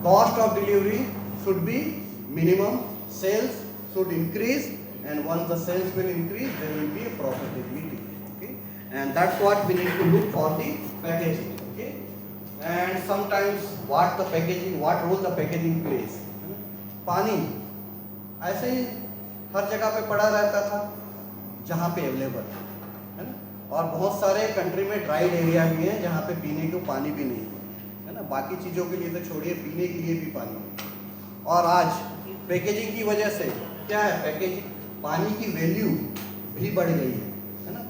cost of delivery should be minimum, sales should increase, and once the sales will increase, there will be a profitability. Okay, and that's what we need to look for the packaging. Okay, and sometimes what role the packaging plays. पानी ऐसे ही हर जगह पे पड़ा रहता था जहाँ पे available है ना, और बहुत सारे कंट्री में ड्राइड एरिया भी हैं जहाँ पे पीने को पानी भी नहीं है ना, बाकी चीज़ों के लिए तो छोड़िए, पीने के लिए भी पानी नहीं। और आज पैकेजिंग की वजह से क्या है, पैकेजिंग पानी की वैल्यू भी बढ़ गई है ना।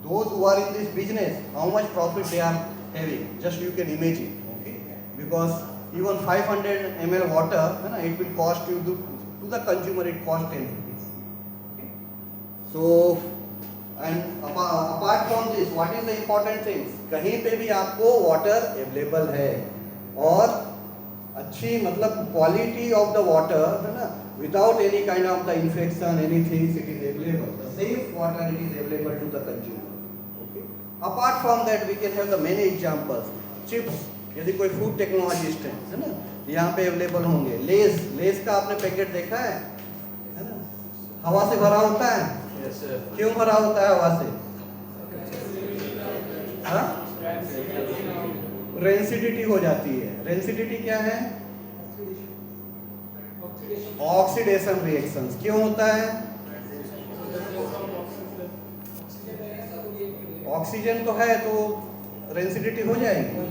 Those who are in this business, how much profit they are having, just you can imagine. Okay, because even 500 ml water, है ना, it will cost you to the consumer it cost 10 rupees. Okay? So and apart from this, what is the important things? कहीं पे भी आपको water available है और अच्छी मतलब quality of the water है ना, without any kind of the infection anything, it is available. The safe water it is available to the consumer. Okay? Apart from that, we can have the many examples. Chips, यदि कोई food technologist है ना, यहाँ पे available होंगे। Less का आपने packet देखा है ना, हवा से भरा होता है। yes, क्यों भरा होता है हवा से? हाँ, रेंसिडिटी हो जाती है। रेंसिडिटी क्या है? Oxidation reactions. क्यों होता है? ऑक्सीजन तो है तो रेंसिडिटी हो जाएगी।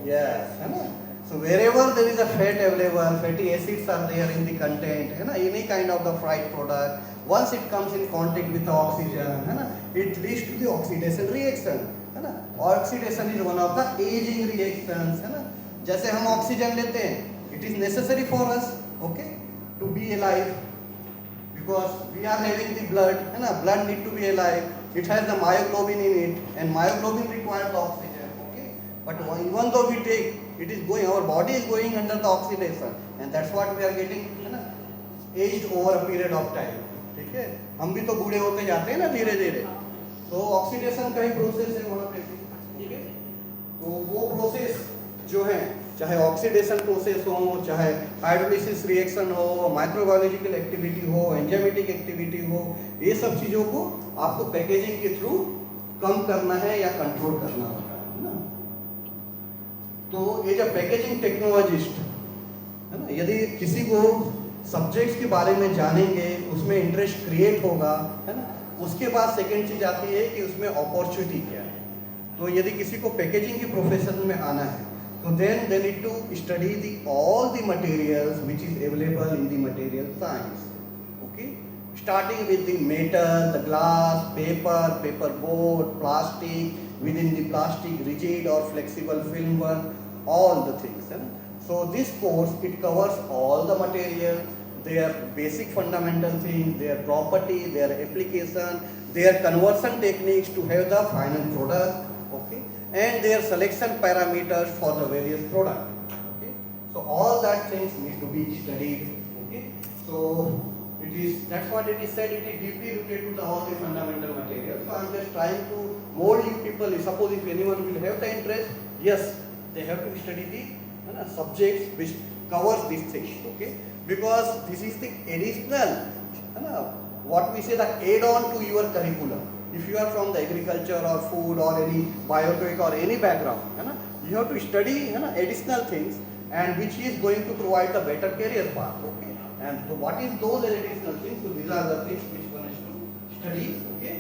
Yes, है ना। So wherever there is a fat available, fatty acids are there in the content, है ना, any kind of the fried product, once it comes in contact with the oxygen, है ना, it leads to the oxidation reaction, है ना। Oxidation is one of the aging reactions, है ना। जैसे हम ऑक्सीजन लेते हैं, it is necessary for us, okay, to be alive, because we are having the blood, है ना, blood need to be alive. It has the myoglobin in it, and myoglobin requires oxygen. Okay, but even though we take, it is going, our body is going under the oxidation, and that's what we are getting, है ना, aged over a period of time. ठीक है, हम भी तो बूढ़े होते जाते हैं ना धीरे धीरे, तो ऑक्सीडेशन का ही प्रोसेस है वहाँ पे। ठीक है, तो वो प्रोसेस जो है, चाहे ऑक्सीडेशन प्रोसेस हो, चाहे हाइड्रोलिसिस रिएक्शन हो, माइक्रोबायोलॉजिकल एक्टिविटी हो, एंजाइमेटिक एक्टिविटी हो, ये सब चीज़ों को आपको पैकेजिंग के थ्रू कम करना है या कंट्रोल करना होता है ना। तो ये जो पैकेजिंग टेक्नोलॉजिस्ट है ना, यदि किसी को सब्जेक्ट्स के बारे में जानेंगे, उसमें इंटरेस्ट क्रिएट होगा, है ना, उसके बाद सेकेंड चीज़ आती है कि उसमें अपॉर्चुनिटी क्या है। तो यदि किसी को पैकेजिंग के प्रोफेशन में आना है, so then they need to study all the materials which is available in the material science. Okay, starting with the metal, the glass, paper board, plastic, within the plastic, rigid or flexible film one, all the things. So this course, it covers all the materials, their basic fundamental things, their property, their application, their conversion techniques to have the final product. Okay, and their selection parameters for the various products. Okay, so all that things need to be studied. Okay, so it is, that's what it is said, it is deeply rooted to the all the fundamental materials. So I am just trying to mold you people. Suppose if anyone will have the interest, yes, they have to study the subjects which covers these things. Okay, because this is the additional, what we say, the add-on to your curriculum. If you are from the agriculture or food or any biotech or any background, you have to study additional things, and which is going to provide the better career path. Okay, and so what is those additional things? So these are the things which one has to study. Okay,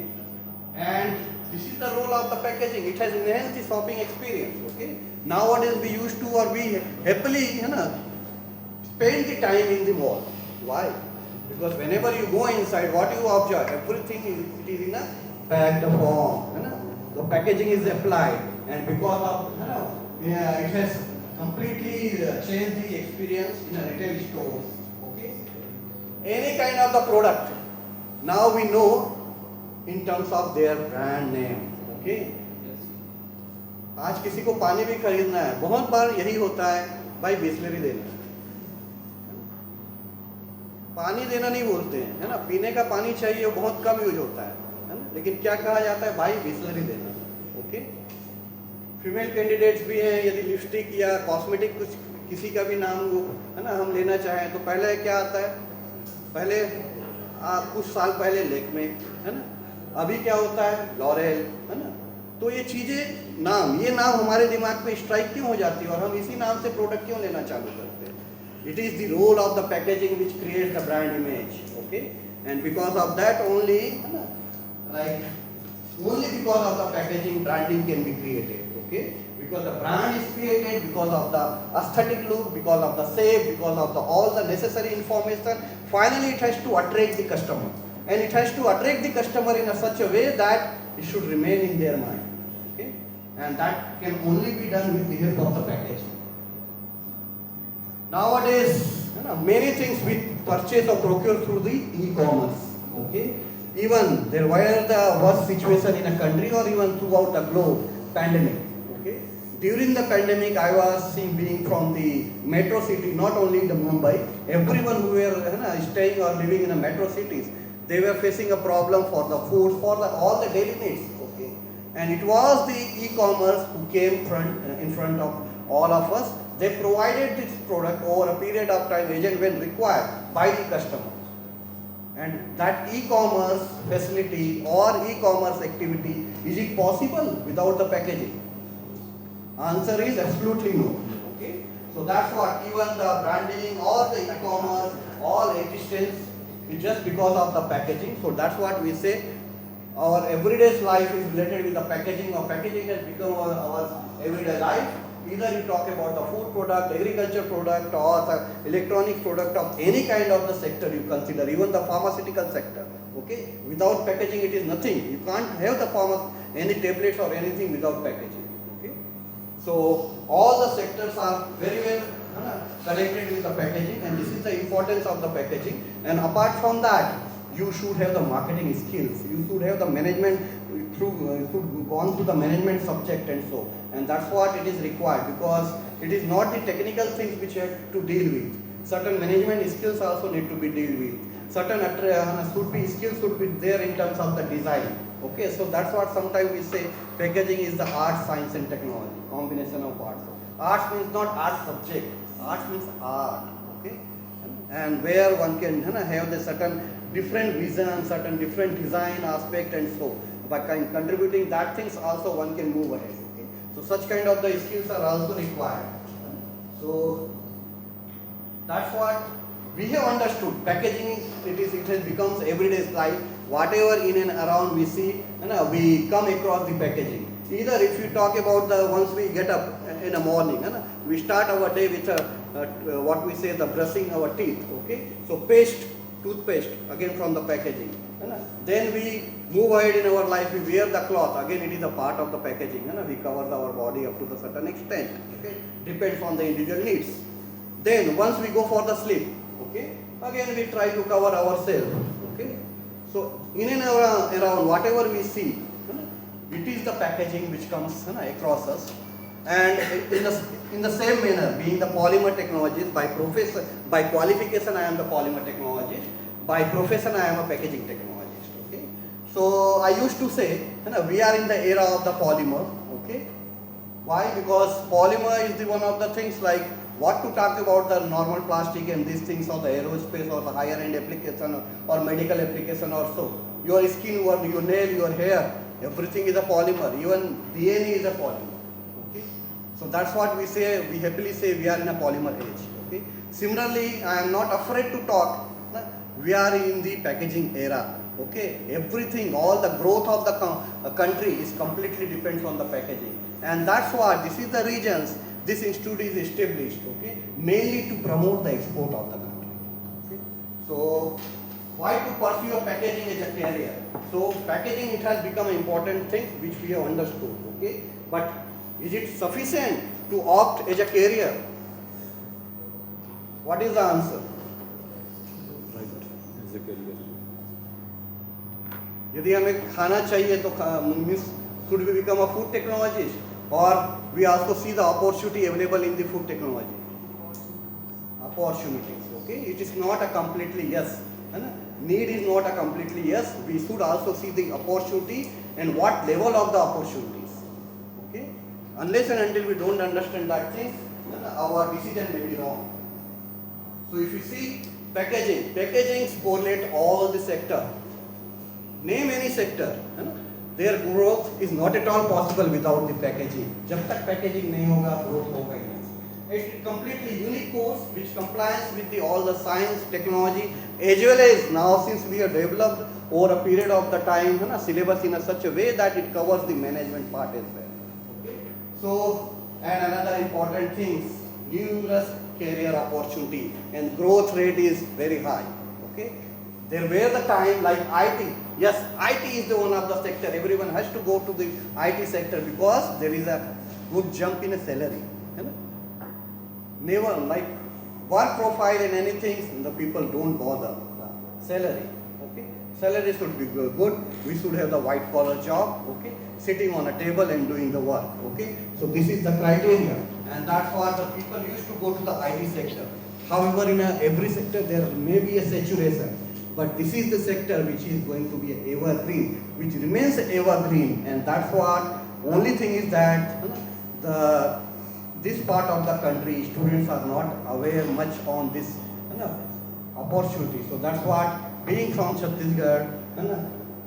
and this is the role of the packaging. It has enhanced the shopping experience. Okay, nowadays we used to, or we happily spend the time in the mall. Why? Because whenever you go inside, what you observe, everything is in a packed form, the packaging is applied, and because of it has completely changed the experience in a retail stores. Okay, any kind of the product now we know in terms of their brand name. Okay, आज किसी को पानी भी खरीदना है, बहुत बार यही होता है, भाई बिस्लरी देना, पानी देना नहीं बोलते हैं, है ना, पीने का पानी चाहिए, वो बहुत कम यूज होता है ना, लेकिन क्या कहा जाता है, भाई बिस्लरी देना। ओके, फीमेल कैंडिडेट्स भी हैं, यदि लिपस्टिक या कॉस्मेटिक कुछ किसी का भी नाम हो, है ना, हम लेना चाहें तो पहले क्या आता है, पहले कुछ साल पहले लेक्मे, है ना, अभी क्या होता है लॉरेल, है ना। तो ये चीज़ें ये नाम हमारे दिमाग पे स्ट्राइक क्यों हो जाती है और हम इसी नाम से प्रोडक्ट क्यों लेना चालू करते हैं? It is the role of the packaging which creates the brand image, okay, and because of that only, है ना, like only because of the packaging branding can be created, okay, because the brand is created because of the aesthetic look, because of the shape, because of the all the necessary information. Finally it has to attract the customer, and it has to attract the customer in a such a way that it should remain in their mind, okay, and that can only be done with the help of the packaging. Nowadays, you know, many things we purchase or procure through the e-commerce, okay. Even there were the worst situation in a country or even throughout the globe, pandemic, okay. During the pandemic, I was being from the metro city, not only in the Mumbai, everyone who were staying or living in the metro cities, they were facing a problem for the food, for all the daily needs, okay. And it was the e-commerce who came in front of all of us. They provided this product over a period of time, agent when required by the customer. And that e-commerce facility or e-commerce activity, is it possible without the packaging? Answer is absolutely no. Okay, so that's what even the branding or the e-commerce, all existence is just because of the packaging. So that's what we say. Our everyday life is related with the packaging, or packaging has become our everyday life. Either you talk about the food product, agriculture product, or the electronic product of any kind of the sector you consider, even the pharmaceutical sector. Okay, without packaging it is nothing. You can't have the any tablets or anything without packaging. Okay, so all the sectors are very well connected with the packaging, and this is the importance of the packaging. And apart from that, you should have the marketing skills. You should have the management gone through the management subject and so, and that's what it is required, because it is not the technical things which you have to deal with. Certain management skills also need to be dealt with. Certain skills should be there in terms of the design. Okay, so that's what sometimes we say packaging is the art, science and technology, combination of arts. Arts means not art subject, arts means art, okay, and where one can have the certain different vision, certain different design aspect and so. By contributing that things also one can move ahead. Okay? So such kind of the skills are also required. So that's what we have understood. Packaging, it has becomes everyday life. Whatever in and around we see, we come across the packaging. Either if you talk about the once we get up in the morning, we start our day with what we say the brushing our teeth. Okay, so toothpaste again from the packaging. Then we move ahead in our life, we wear the cloth, again it is a part of the packaging, we cover our body up to the certain extent, okay, depends on the individual needs. Then once we go for the sleep, okay, again we try to cover ourselves, okay. So in and around whatever we see, it is the packaging which comes across us. And in the same manner, being the polymer technologies, by qualification I am the polymer technologist, by profession I am a packaging technologist. Okay, so I used to say, we are in the era of the polymer. Okay, why? Because polymer is the one of the things, like what to talk about the normal plastic and these things, or the aerospace or the higher end application or medical application or so. Your skin, your nail, your hair, everything is a polymer. Even DNA is a polymer. Okay, so that's what we say. We happily say we are in a polymer age. Okay, similarly, I am not afraid to talk. We are in the packaging era. Okay, everything, all the growth of the country is completely depends on the packaging, and that's why this is the regions this institute is established. Okay, mainly to promote the export of the country. Okay, so why to pursue a packaging as a career? So packaging, it has become an important thing which we have understood. Okay, but is it sufficient to opt as a career? What is the answer? यदि हमें खाना चाहिए तो should we become a food technologist, or we also see the opportunity available in the food technology? Opportunities. Okay, it is not a completely yes. Need is not a completely yes. We should also see the opportunity and what level of the opportunities. Okay, unless and until we don't understand that thing, our decision may be wrong. So if you see packaging correlate all the sector. Name any sector, है ना? Their growth is not at all possible without the packaging. जब तक packaging नहीं होगा, growth होगा ही नहीं. It's a completely unique course which complies with all the science, technology, as well as now since we have developed over a period of the time, है ना, syllabus in such a way that it covers the management part as well. Okay. So, and another important thing, numerous career opportunity and growth rate is very high. Okay. There were the time like IT. Yes, IT is the one of the sector. Everyone has to go to the IT sector because there is a good jump in a salary. है ना? Never like work profile and anything, the people don't bother. Salary, okay? Salary should be good. We should have the white collar job, okay? Sitting on a table and doing the work, okay? So this is the criteria, and that's why the people used to go to the IT sector. However, in every sector there may be a saturation, but this is the sector which is going to be evergreen, which remains evergreen, and that's what only thing is that this part of the country, students are not aware much on this opportunity. So that's what, being from Chhattisgarh,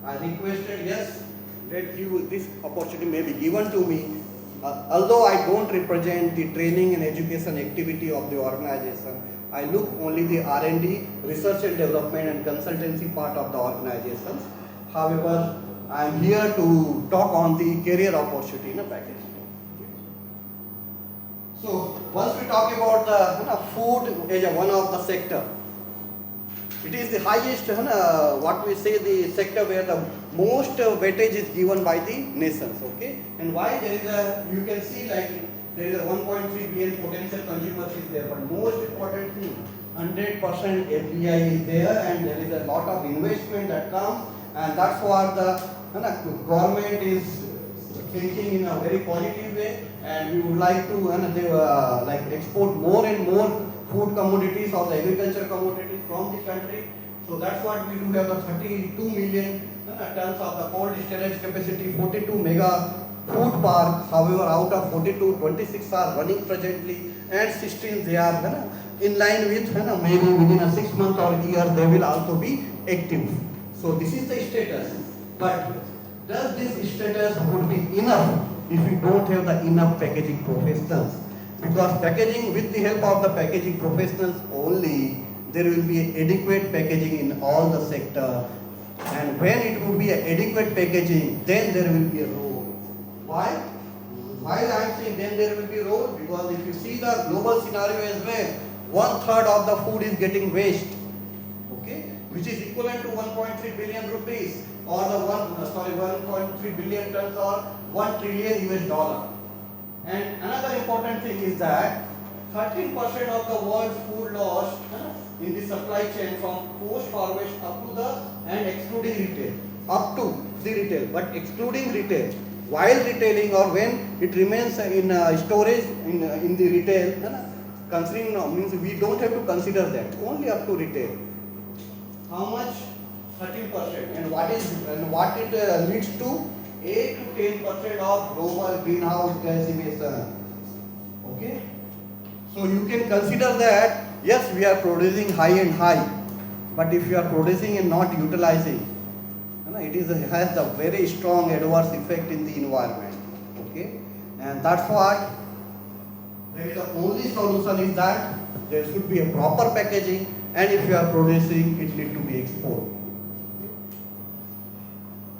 I requested, yes, that this opportunity may be given to me. Although I don't represent the training and education activity of the organization, I look only the R&D, research and development and consultancy part of the organizations. However, I am here to talk on the career opportunity in a package. So once we talk about the food as one of the sector, it is the highest, what we say, the sector where the most weightage is given by the nations. Okay, and why there is a, you can see like there is a 1.3 billion potential consumers is there, but most important thing, 100% FDI is there, and there is a lot of investment that comes, and that's what the government is thinking in a very positive way, and we would like to like export more and more food commodities or the agriculture commodities from the country. So that's what we do have the 32 million tons of the cold storage capacity, 42 mega food park. However, out of 42, 26 are running presently, and 16 they are in line with maybe within a 6 month or year they will also be active. So this is the status. But does this status would be enough if we don't have the enough packaging professionals? Because packaging, with the help of the packaging professionals only, there will be adequate packaging in all the sector. And when it will be adequate packaging, then there will be a role. Why? Why I am saying then there will be a role? Because if you see the global scenario as well, 1/3 of the food is getting waste, okay, which is equivalent to 1.3 billion rupees, or the 1.3 billion tons, or $1 trillion US. And another important thing is that 13% of the world's food lost in the supply chain from post-harvest up to the, and excluding retail, up to the retail, but excluding retail. While retailing, or when it remains in storage in the retail, considering means we don't have to consider that, only up to retail. How much? 13%. And what it leads to? 8 to 10% of global greenhouse gas emission. Okay? So you can consider that, yes, we are producing high and high, but if you are producing and not utilizing, it has a very strong adverse effect in the environment. Okay? And that's what there is the only solution is that there should be a proper packaging, and if you are producing, it need to be exported.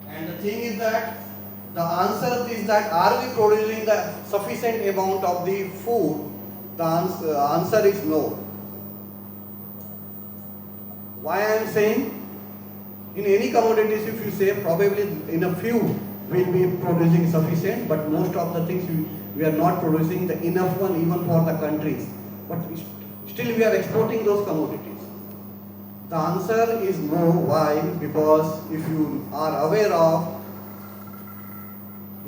And the thing is that the answer is that, are we producing the sufficient amount of the food? The answer is no. Why I am saying? In any commodities, if you say, probably in a few we will be producing sufficient, but most of the things we are not producing the enough one even for the countries. But still we are exporting those commodities. The answer is no. Why? Because if you are aware of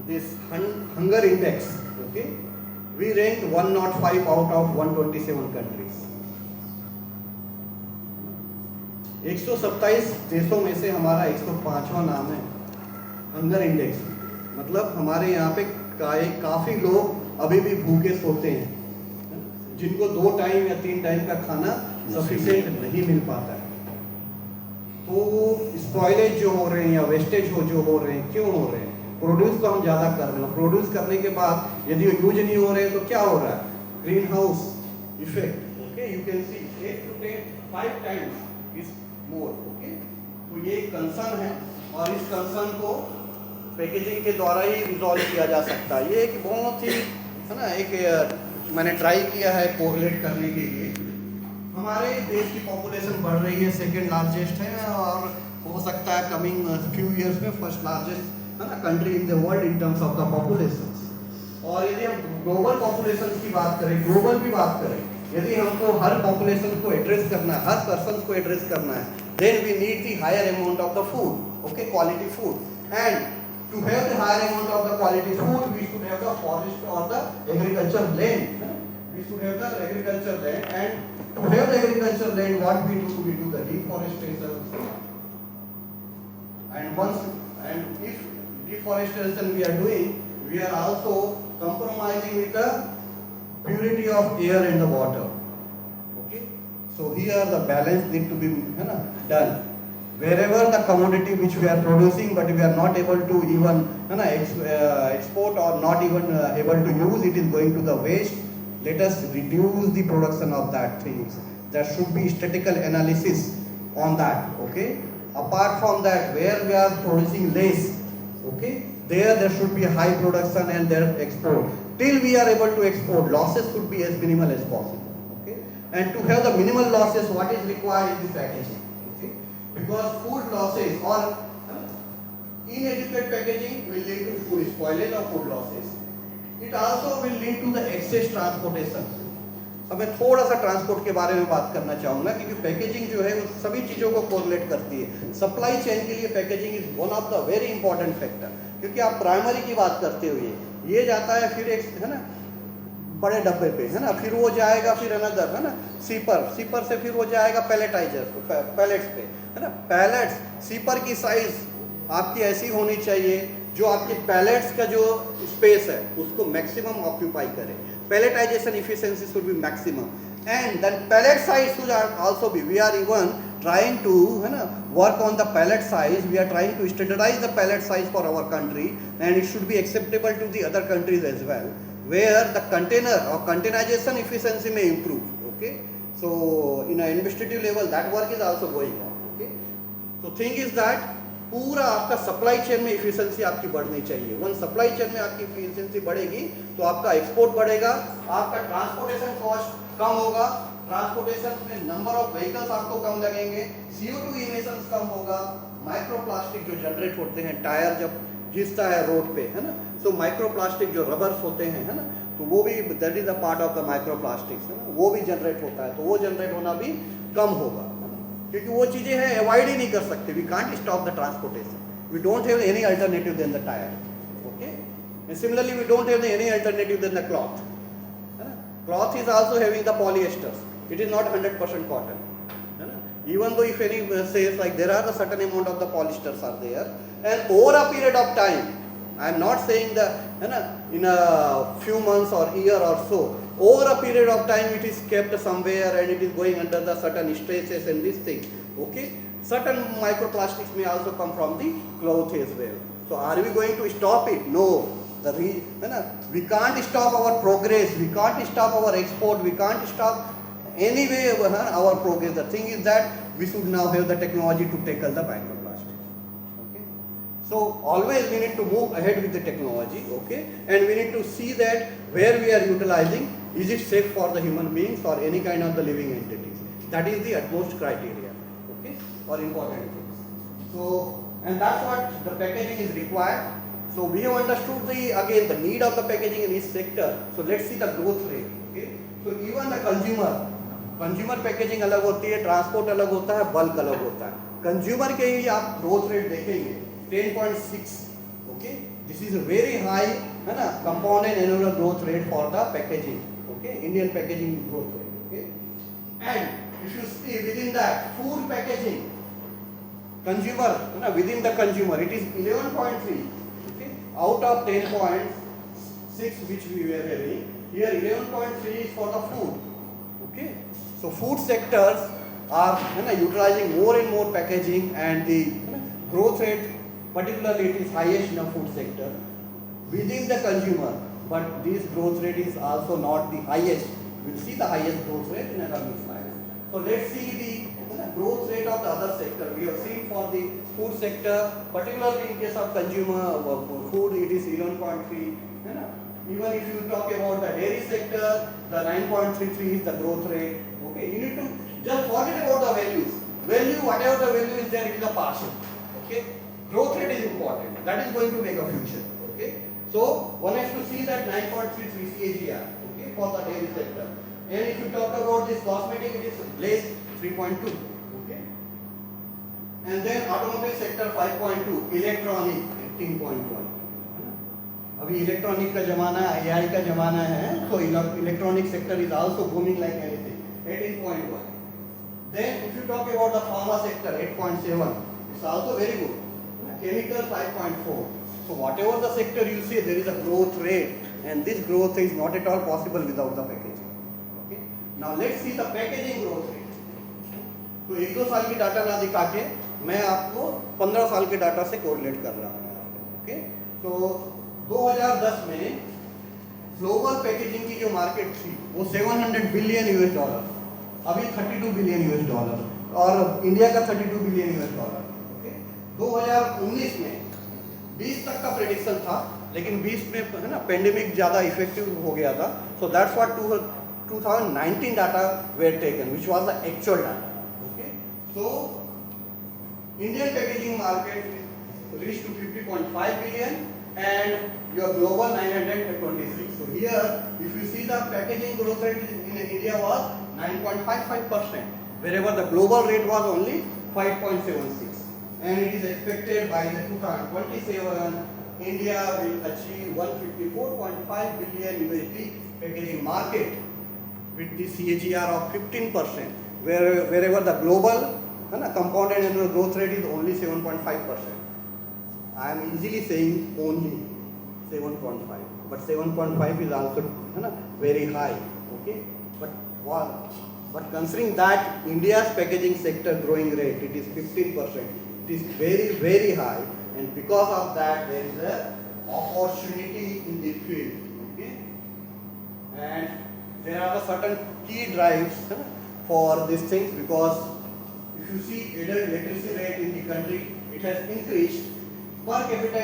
this hunger index, okay, we ranked 105 out of 127 countries. 127 देशों में से हमारा 105वां नाम है hunger index. मतलब हमारे यहाँ पे काफ़ी लोग अभी भी भूखे सोते हैं, जिनको 2 टाइम या 3 टाइम का खाना सफिशिएंट नहीं मिल पाता है। तो स्पॉइलेज जो हो रहे हैं या वेस्टेज जो हो रहे हैं, क्यों हो रहे हैं? प्रोड्यूस तो हम ज़्यादा कर रहे हैं, प्रोड्यूस करने के बाद यदि यूज नहीं हो रहे हैं तो क्या हो रहा है? Green house effect, okay, you can see 8 to 5 times is more, okay. तो ये एक कंसर्न है और इस कंसर्न को पैकेजिंग के द्वारा ही रिजॉल्व किया जा सकता है। ये एक बहुत ही है ना, एक मैंने ट्राई किया है कोरिलेट करने के लिए। हमारे देश की पॉपुलेशन बढ़ रही है, सेकेंड लार्जेस्ट है और हो सकता है कमिंग फ्यू इयर्स में फर्स्ट लार्जेस्ट है ना country in the world in terms of the population. और यदि हम ग्लोबल पॉपुलेशन की बात करें, ग्लोबल भी बात करें, यदि हमको हर पॉपुलेशन को एड्रेस करना है, हर पर्सन को एड्रेस करना है, then we need the higher amount of the food, okay, quality food. And to have the higher amount of the quality food, we should have the forest or the agriculture land. We should have the agriculture land, and to have the agriculture land, what we do the deforestation. And if deforestation we are doing, we are also compromising with the purity of air and the water. Okay, so here the balance need to be done. Wherever the commodity which we are producing, but we are not able to even export or not even able to use, it is going to the waste. Let us reduce the production of that things. There should be statistical analysis on that. Okay. Apart from that, where we are producing less, okay, there should be high production and their export. Till we are able to export, losses should be as minimal as possible. Okay. And to have the minimal losses, what is required is the packaging. Because food losses or inadequate packaging will lead to food spoilage or food losses. It also will lead to the excess transportation. अब मैं थोड़ा सा transport के बारे में बात करना चाहूँगा, क्योंकि पैकेजिंग जो है वो सभी चीज़ों को कोरिलेट करती है। सप्लाई चेन के लिए packaging is one of the very important factor, क्योंकि आप प्राइमरी की बात करते हुए ये जाता है, फिर एक है ना बड़े डब्बे पे है ना, फिर वो जाएगा फिर अनदर है ना सीपर से फिर वो जाएगा पैलेटाइजर पैलेट्स पे है ना। पैलेट्स सीपर की साइज आपकी ऐसी होनी चाहिए जो आपके पैलेट्स का जो स्पेस है उसको मैक्सिमम ऑक्यूपाई करे। Palletisation efficiency should be maximum and then pallet size should also be, we are even trying to work on the pallet size. We are trying to standardize the pallet size for our country, and it should be acceptable to the other countries as well, where the container or containerization efficiency may improve. Okay, so in an administrative level that work is also going on. Okay, so thing is that पूरा आपका supply chain में efficiency आपकी बढ़नी चाहिए। One supply chain में आपकी efficiency बढ़ेगी तो आपका एक्सपोर्ट बढ़ेगा, आपका ट्रांसपोर्टेशन कॉस्ट कम होगा, ट्रांसपोर्टेशन में नंबर ऑफ व्हीकल्स आपको कम लगेंगे, CO2 इमिशंस कम होगा, माइक्रोप्लास्टिक जो जनरेट होते हैं टायर जब घिसता है रोड पे है ना, सो माइक्रोप्लास्टिक जो रबर्स होते हैं है ना, तो वो भी that is a part of the microplastics है ना, वो भी जनरेट होता है, तो वो जनरेट होना भी कम होगा, क्योंकि वो चीज़ें हैं अवॉइड ही नहीं कर सकते। We can't stop the transportation, we don't have any alternative than the tyre. Okay, and similarly we don't have any alternative than the cloth है ना। Cloth is also having the polyesters, it is not 100% cotton, even though if any says like there are a certain amount of the polyesters are there, and over a period of time, I am not saying that in a few months or year or so, over a period of time it is kept somewhere and it is going under the certain stresses and these things. Okay, certain microplastics may also come from the cloth as well. So are we going to stop it? No. We can't stop our progress, we can't stop our export, we can't stop anyway our progress. The thing is that we should now have the technology to tackle the microplastic. Okay, so always we need to move ahead with the technology. Okay, and we need to see that where we are utilizing, is it safe for the human beings or any kind of the living entities. That is the utmost criteria, okay, or important things. So, and that's what the packaging is required. So we have understood again the need of the packaging in this sector. So let's see the growth rate. Okay, so even the consumer packaging अलग होती है, transport अलग होता है, bulk अलग होता है। Consumer के ही आप ग्रोथ रेट देखेंगे 10.6, okay, this is very high है ना, compounded annual growth rate for the packaging, okay, Indian packaging growth rate, okay. And if you see within that food packaging consumer है ना, within the consumer it is 11.3, okay, out of 10 points 6 which we were having. Here 11.3 is for the food. Okay. So food sectors are utilizing more and more packaging, and the growth rate particularly it is highest in the food sector within the consumer, but this growth rate is also not the highest. We'll see the highest growth rate in a coming slide. So let's see the growth rate of the other sector. We have seen for the food sector, particularly in case of consumer food, it is 11.3. Even if you talk about the dairy sector, the 9.33 is the growth rate. Okay, you need to just forget about the values. Value, whatever the value is there, it is a partial. Okay, growth rate is important. That is going to make a future. Okay, so one has to see that 9.33 CAGR. Okay, for the dairy sector. And if you talk about this cosmetic, it is less 3.2. Okay, and then automotive sector 5.2, electronic 18.1. अभी electronic का जमाना है, AI का जमाना है, तो electronic sector is also booming like anything 18.1. Then if you talk about the pharma sector 8.7, it's also very good. Chemical 5.4. So whatever the sector you see, there is a growth rate, and this growth is not at all possible without the packaging. Okay. Now let's see the packaging growth rate. तो 1-2 साल की data ना दिखा के मैं आपको 15 साल के डाटा से कोरिलेट कर रहा हूँ. ओके, तो 2010 में ग्लोबल पैकेजिंग की जो मार्केट थी वो $700 बिलियन, अभी $32 बिलियन और इंडिया का $32 बिलियन. ओके, 2019 में 20 तक का प्रेडिक्शन था, लेकिन 20 में पेंडेमिक ज़्यादा इफेक्टिव हो गया था. So that's what 2019 data were taken which was the actual data. Okay, so Indian packaging market reach to 50.5 billion and your global 926. So here, if you see the packaging growth rate in India was 9.55%, wherever the global rate was only 5.76. And it is expected by the 2027, India will achieve 154.5 billion USD packaging market with the CAGR of 15%, wherever the global compounded annual growth rate is only 7.5%. I am easily saying only 7.5, but 7.5 is also very high. Okay, but considering that India's packaging sector growing rate, it is 15%. It is very, very high, and because of that there is a opportunity in the field. Okay, and there are certain key drives for these things, because if you see electricity rate in the country, it has increased. Per capita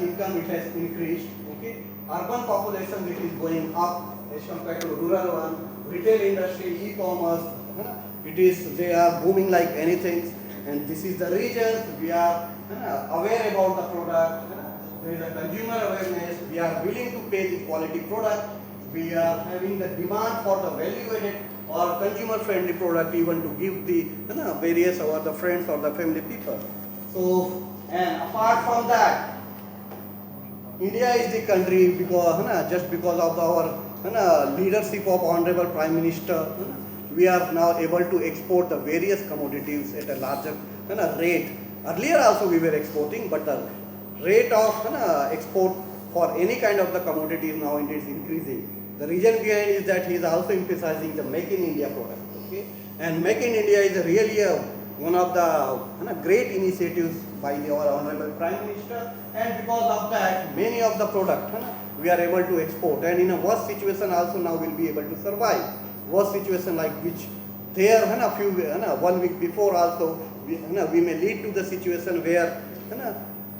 income it has increased. Okay, urban population it is going up as compared to rural one. Retail industry, e-commerce, they are booming like anything, and this is the reason we are aware about the product. There is a consumer awareness. We are willing to pay the quality product. We are having the demand for the value-added or consumer-friendly product, even to give the various or the friends or the family people. So. And apart from that, India is the country just because of our leadership of Honorable Prime Minister, we are now able to export the various commodities at a larger rate. Earlier also we were exporting, but the rate of export for any kind of the commodities now India is increasing. The reason behind is that he is also emphasizing the Make in India product. Okay, and Make in India is really one of the great initiatives by our Honorable Prime Minister, and because of that many of the product we are able to export, and in a worst situation also now we will be able to survive. Worst situation like which there a few 1 week before also we may lead to the situation where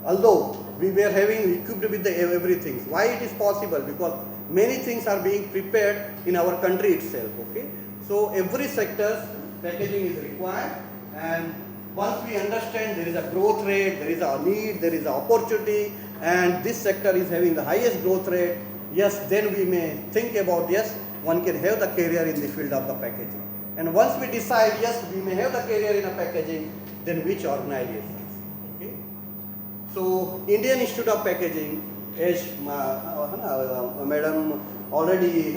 although we were having equipped with the everything. Why it is possible? Because many things are being prepared in our country itself. Okay, so every sector's packaging is required, and once we understand there is a growth rate, there is a need, there is an opportunity, and this sector is having the highest growth rate, yes, then we may think about, yes, one can have the career in the field of the packaging. And once we decide, yes, we may have the career in a packaging, then which organizations? Okay? So, Indian Institute of Packaging, as Madam already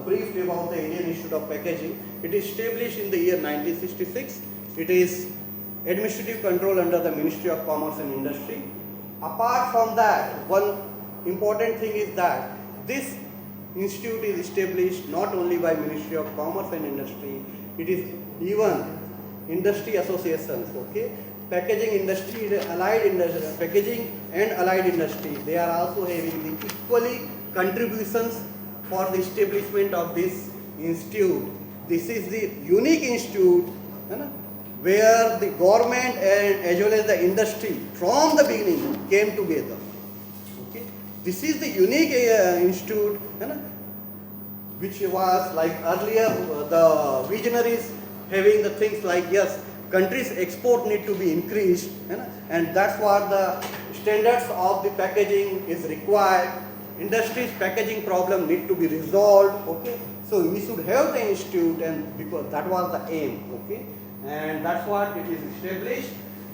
briefed about the Indian Institute of Packaging, it is established in the year 1966. It is administrative control under the Ministry of Commerce and Industry. Apart from that, one important thing is that This institute is established not only by Ministry of Commerce and Industry, it is even industry associations, okay. Packaging industry, allied industry, packaging and allied industry, they are also having the equally contributions for the establishment of this institute. This is the unique institute, where the government and as well as the industry from the beginning came together. Okay, this is the unique institute, which was like earlier the visionaries having the things like, yes, countries' export need to be increased, and that's what the standards of the packaging is required. Industry's packaging problem need to be resolved. Okay, so we should have the institute, and because that was the aim. Okay, and that's what it is established.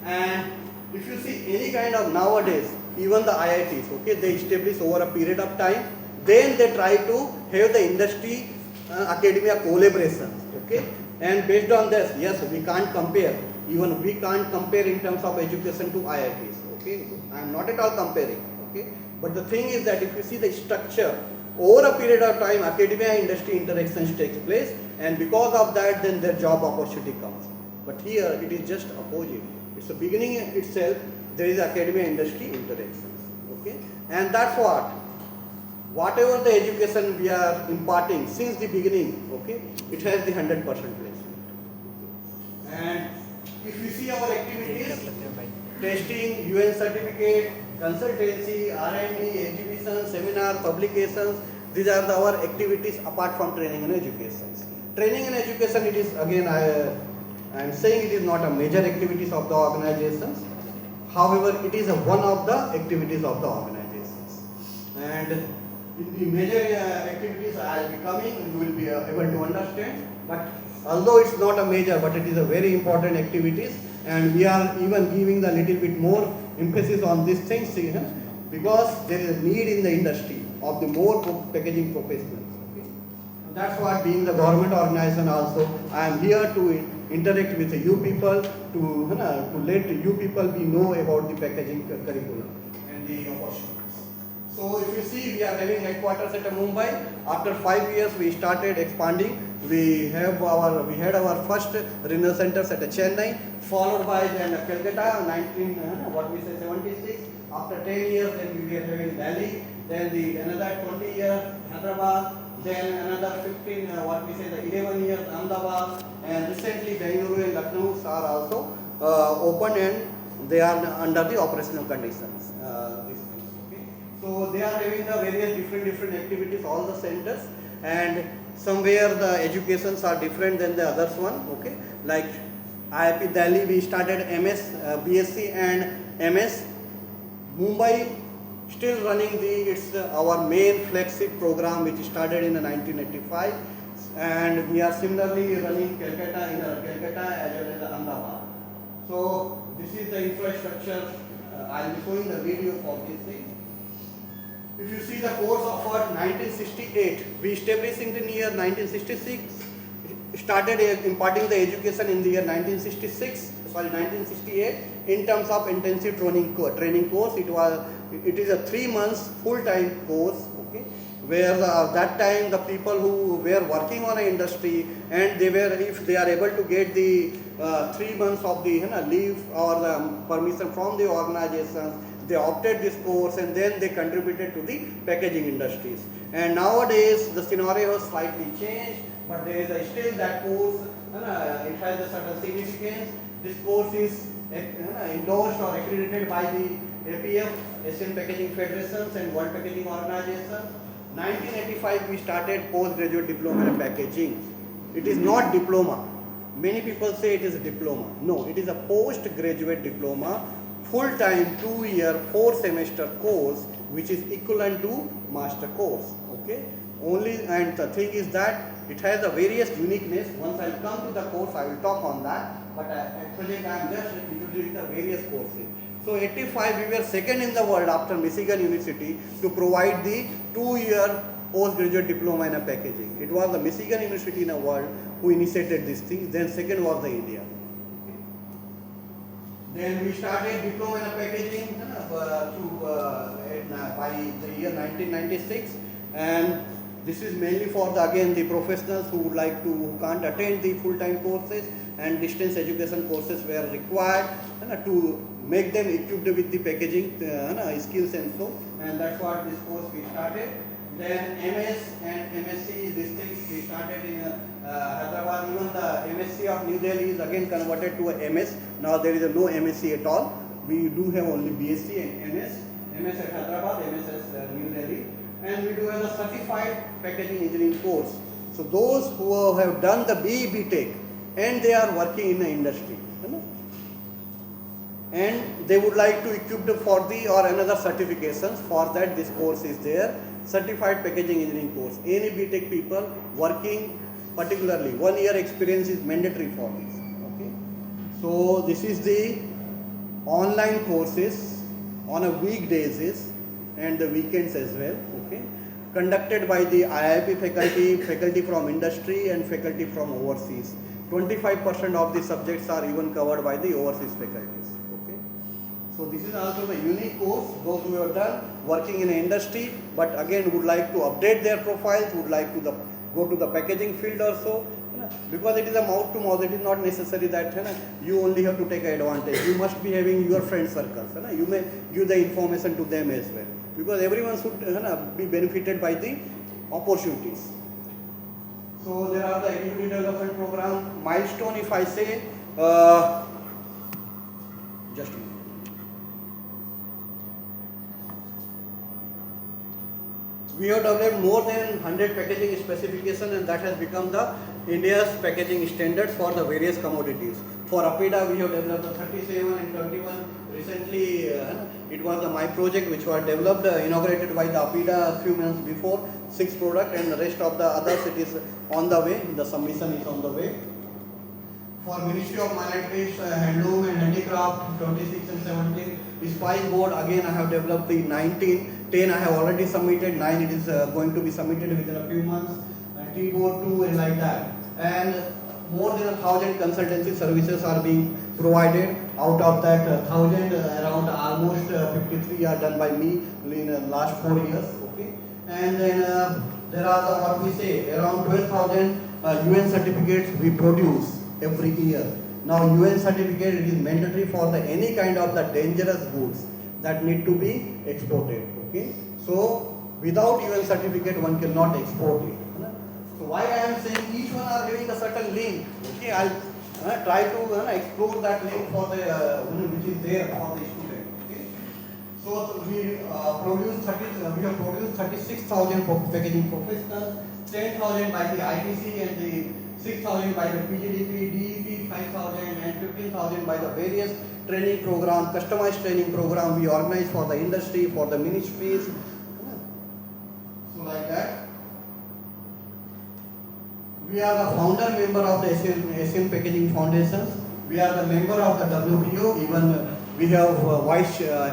And if you see any kind of nowadays, even the IITs, okay, they establish over a period of time. Then they try to have the industry academia collaborations. Okay. And based on this, yes, we can't compare. Even we can't compare in terms of education to IITs. Okay, I am not at all comparing. Okay, but the thing is that if you see the structure over a period of time, academia and industry interactions takes place, and because of that, then their job opportunity comes. But here it is just opposite. It's the beginning itself. There is academia industry interactions. Okay, and that's what. Whatever the education we are imparting since the beginning, okay, it has the 100% placement. And if you see our activities, testing, UN certificate, consultancy, R&D, exhibition, seminar, publications, these are our activities apart from training and education. Training and education, it is again, I am saying it is not a major activities of the organizations. However, it is one of the activities of the organizations. And in the major activities I will be coming, you will be able to understand. But although it's not a major, but it is a very important activities, and we are even giving a little bit more emphasis on these things, because there is a need in the industry of the more packaging professionals. Okay? That's what, being the government organization also, I am here to interact with you people, to let you people be know about the packaging curriculum and the opportunities. So if you see, we are having headquarters at Mumbai. After 5 years, we started expanding. We had our first renal centers at Chennai, followed by then Calcutta, 76. After 10 years, then we were having Delhi. Then another 20 years, Hyderabad. Then another 11 years, Ahmedabad. And recently, Bengaluru and Lucknow are also open, and they are under the operational conditions. So they are having the various different activities, all the centers, and somewhere the educations are different than the others one. Okay, like IIP Delhi, we started MS, BSc and MS. Mumbai still running it's our main flagship program, which started in 1985, and we are similarly running Calcutta as well as Ahmedabad. So this is the infrastructure. I will be showing the video for this thing. If you see the course offered 1968, we established in the year 1966, started imparting the education in the year 1968 in terms of intensive training course. It is a 3 months full-time course, okay, where that time the people who were working on an industry, and if they are able to get the 3 months of the leave or the permission from the organizations, they opted this course, and then they contributed to the packaging industries. And nowadays the scenario has slightly changed, but there is still that course. It has a certain significance. This course is endorsed or accredited by the APF, Asian Packaging Federations and World Packaging Organization. 1985 we started postgraduate diploma in packaging. It is not diploma. Many people say it is a diploma. No, it is a postgraduate diploma, full-time 2-year 4-semester course, which is equivalent to master course. Okay. And the thing is that it has a various uniqueness. Once I come to the course, I will talk on that. But at present, I am just introducing the various courses. So 85, we were second in the world after Michigan University to provide the 2-year postgraduate diploma in packaging. It was the Michigan University in the world who initiated this thing. Then second was the India. Then we started diploma in packaging by the year 1996, And this is mainly for the, again, the professionals who would like to, who can't attend the full-time courses, and distance education courses were required to make them equipped with the packaging skills and so, and that's what this course we started. Then MS and MSc, these things we started in Hyderabad. Even the MSc of New Delhi is again converted to a MS. Now there is no MSc at all. We do have only BSc and MS. MS at Hyderabad, MS at New Delhi. And we do have a certified packaging engineering course. So those who have done the BE Tech and they are working in the industry, and they would like to equip for the or another certifications, for that this course is there. Certified packaging engineering course. Any BTech people working, particularly 1 year experience is mandatory for this. Okay. So this is the online courses on a weekdays and the weekends as well. Okay. Conducted by the IIP faculty, faculty from industry and faculty from overseas. 25% of the subjects are even covered by the overseas faculties. Okay. So this is also a unique course. Those who have done working in an industry, but again would like to update their profiles, would like to go to the packaging field also, because it is a mouth to mouth. It is not necessary that you only have to take advantage. You must be having your friend circles. You may give the information to them as well, because everyone should be benefited by the opportunities. So there are the executive development program milestone. If I say, just a minute. We have developed more than 100 packaging specifications, and that has become the India's packaging standards for the various commodities. For Apida, we have developed the 37 and 21. Recently, it was my project which was developed, inaugurated by the Apida a few months before, 6 products, and the rest of the others, it is on the way, the submission is on the way. For Ministry of Minorities, Handloom and Handicraft, 26 and 17. Spice Board, again I have developed the 19. 10 I have already submitted, 9 it is going to be submitted within a few months, Tea Board 2 and like that. And more than 1,000 consultancy services are being provided. Out of that 1,000, around almost 53 are done by me in the last 4 years. Okay. And then there are the, what we say, around 12,000 UN certificates we produce every year. Now UN certificate, it is mandatory for the any kind of the dangerous goods that need to be exported. Okay. So without UN certificate one cannot export it. So why I am saying each one are having a certain link. Okay, I'll try to explore that link for the which is there for the student. Okay. So we have produced 36,000 packaging professionals, 10,000 by the ITC and the 6,000 by the PGDP, DEP 5,000 and 15,000 by the various training program, customized training program we organize for the industry, for the ministries. So like that. We are the founder member of the Asian Packaging Foundations. We are the member of the WPO. Even we have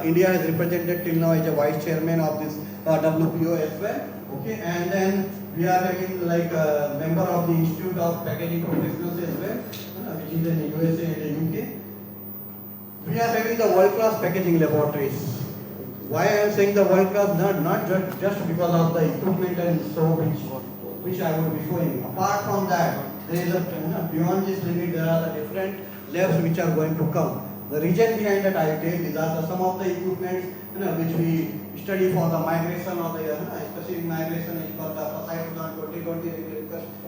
India has represented till now as a vice chairman of this WPO as well. Okay, and then we are having like a member of the Institute of Packaging Professionals as well, which is in the USA and the UK. We are having the world-class packaging laboratories. Why I am saying the world-class? Not just because of the equipment and so which I will be showing. Apart from that, there is a beyond this limit there are the different labs which are going to come. The reason behind that I will tell these are some of the equipments which we study for the migration of the specific migration is for the Cyclone 2020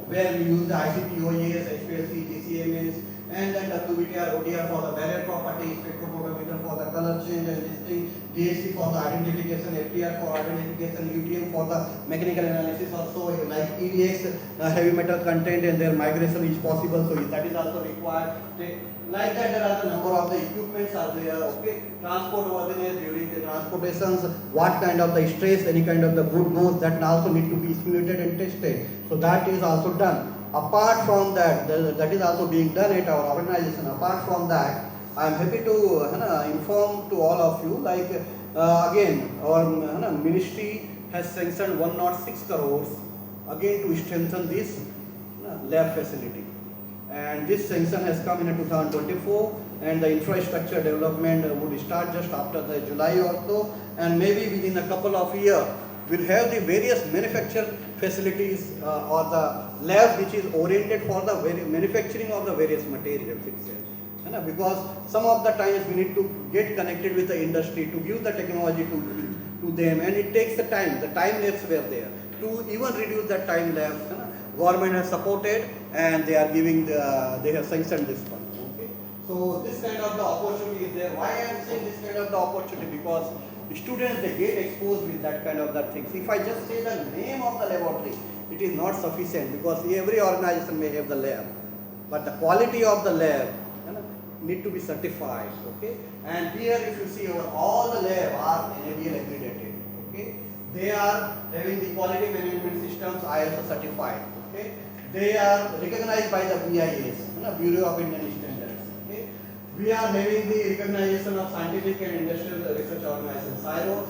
where we use the ICP OES, HPLC, GCMS, and then WBTR, ODR for the barrier properties, spectrophotometer for the color change and this thing, DSC for the identification, FTR for identification, UTM for the mechanical analysis also, like EDX, heavy metal content and their migration is possible, so that is also required. Like that, there are the number of the equipments are there. Okay, transport worthiness during the transportations, what kind of the stress, any kind of the good goes that also need to be simulated and tested. So that is also done. Apart from that, that is also being done at our organization. Apart from that, I am happy to inform to all of you. Like again, our ministry has sanctioned 106 crores again to strengthen this lab facility. And this sanction has come in 2024, and the infrastructure development would start just after the July or so, and maybe within a couple of years will have the various manufacture facilities or the lab which is oriented for the manufacturing of the various materials itself. Because some of the times we need to get connected with the industry to give the technology to them, and it takes the time lapse were there. To even reduce the time lapse, government has supported and they are giving they have sanctioned this one. Okay. So this kind of the opportunity is there. Why I am saying this kind of the opportunity? Because students, they get exposed with that kind of the things. If I just say the name of the laboratory, it is not sufficient, because every organization may have the lab, but the quality of the lab need to be certified. Okay. And here if you see all the lab are NABL accredited. Okay. They are having the quality management systems ISO certified. Okay. They are recognized by the BIS, Bureau of Indian Standards. Okay. We are having the recognition of scientific and industrial research organization, CSIRO.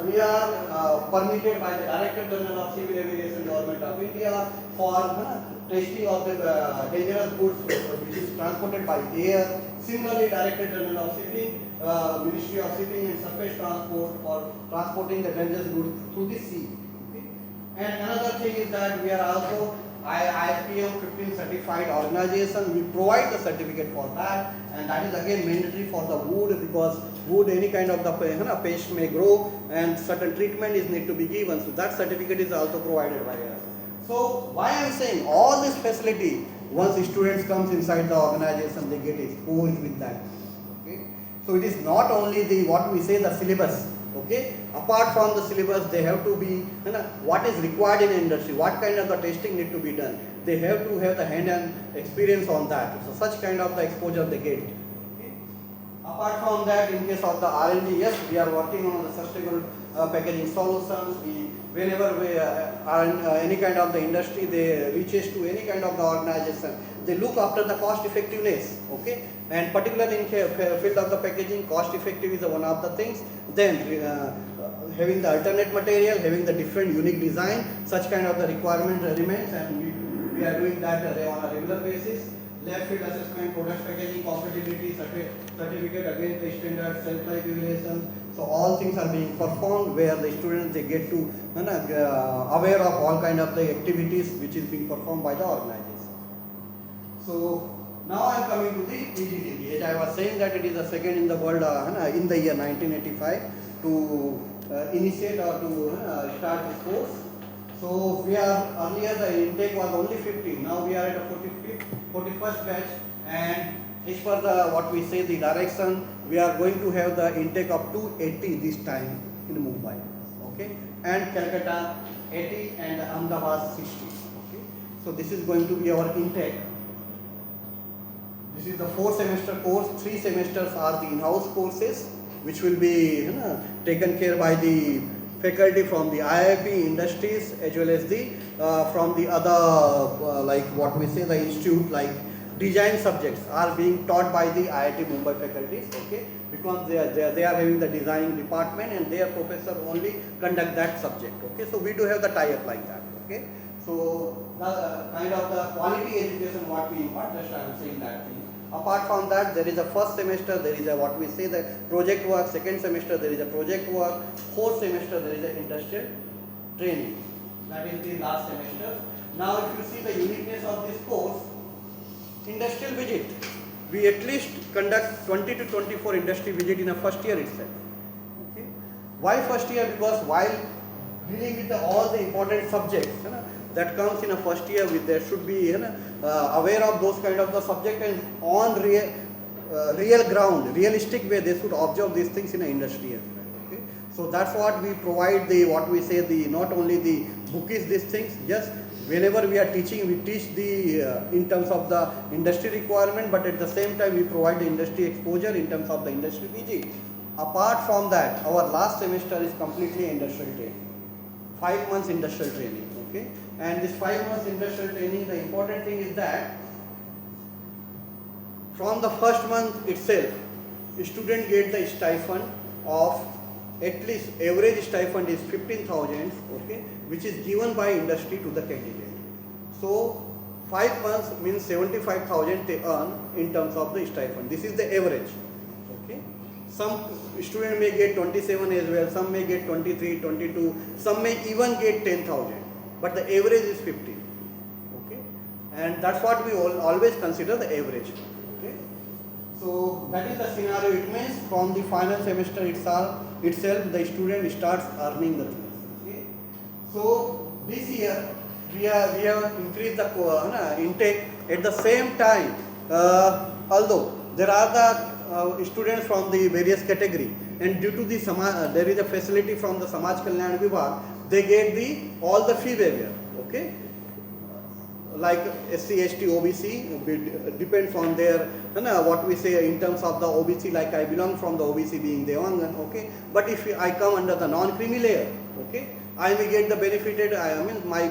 We are permitted by the Director General of Civil Aviation, Government of India, for testing of the dangerous goods which is transported by air. Similarly, Director General of Shipping, Ministry of Shipping and Surface Transport, for transporting the dangerous goods through the sea. Okay. And another thing is that we are also ISPM 15 certified organization. We provide the certificate for that, and that is again mandatory for the wood, because wood, any kind of the pest may grow and certain treatment is need to be given. So that certificate is also provided by us. So why I am saying all this facility, once students comes inside the organization, they get exposed with that. Okay. So it is not only the what we say the syllabus. Okay. Apart from the syllabus, they have to be what is required in industry, what kind of the testing need to be done. They have to have the hand-on experience on that. So such kind of the exposure they get. Okay. Apart from that, in case of the R&D, yes, we are working on the sustainable packaging solutions. Whenever we are in any kind of the industry, they reaches to any kind of the organization, they look after the cost effectiveness. Okay. And particularly in field of the packaging, cost effective is one of the things. Then having the alternate material, having the different unique design, such kind of the requirement remains, and we are doing that on a regular basis. Lab field assessment, product packaging, compatibility certificate, again the standard, self-life evaluation. So all things are being performed where the students, they get to aware of all kind of the activities which is being performed by the organization. So now I am coming to the PGDP. As I was saying that it is the second in the world in the year 1985 to initiate or to start this course. So we are, earlier the intake was only 15, now we are at a 41st batch, and as per the what we say the direction, we are going to have the intake of 280 this time in Mumbai. Okay, and Calcutta 80 and Ahmedabad 60. Okay, so this is going to be our intake. This is the 4-semester course. 3 semesters are the in-house courses, which will be taken care by the faculty from the IIP industries, as well as the from the other like what we say the institute, like design subjects are being taught by the IIT Mumbai faculties. Okay, because they are having the design department and their professor only conduct that subject. Okay, so we do have the tie-up like that. Okay, so the kind of the quality education what we impart, just I am saying that thing. Apart from that, there is a first semester, there is a what we say the project work. Second semester, there is a project work. Fourth semester, there is a industrial training. That is the last semester. Now, if you see the uniqueness of this course, industrial visit, we at least conduct 20 to 24 industry visit in a first year itself. Okay. Why first year? Because while dealing with all the important subjects that comes in a first year, with there should be aware of those kind of the subject, and on real ground, realistic way, they should observe these things in an industry as well. Okay. So that's what we provide the what we say the not only the book is these things, just whenever we are teaching, we teach the in terms of the industry requirement, but at the same time we provide the industry exposure in terms of the industry visit. Apart from that, our last semester is completely industrial training, 5 months industrial training. Okay, and this 5 months industrial training, the important thing is that from the first month itself, student get the stipend of at least average stipend is 15,000. Okay, which is given by industry to the candidate. So 5 months means 75,000 they earn in terms of the stipend. This is the average. Okay, Some student may get 27 as well, some may get 23, 22, some may even get 10,000, but the average is 50. Okay, and that's what we always consider the average. Okay, so that is the scenario. It means from the final semester itself the student starts earning the things. Okay, so this year we have increased the intake. At the same time, although there are the students from the various category, and due to the there is a facility from the Samaj Kalyan Vibhag, they get all the fee waiver. Okay, like SC, ST, OBC, depends on their what we say in terms of the OBC. Like I belong from the OBC being Devangan. Okay, but if I come under the non-creamy layer, okay, I may get the benefited. I mean my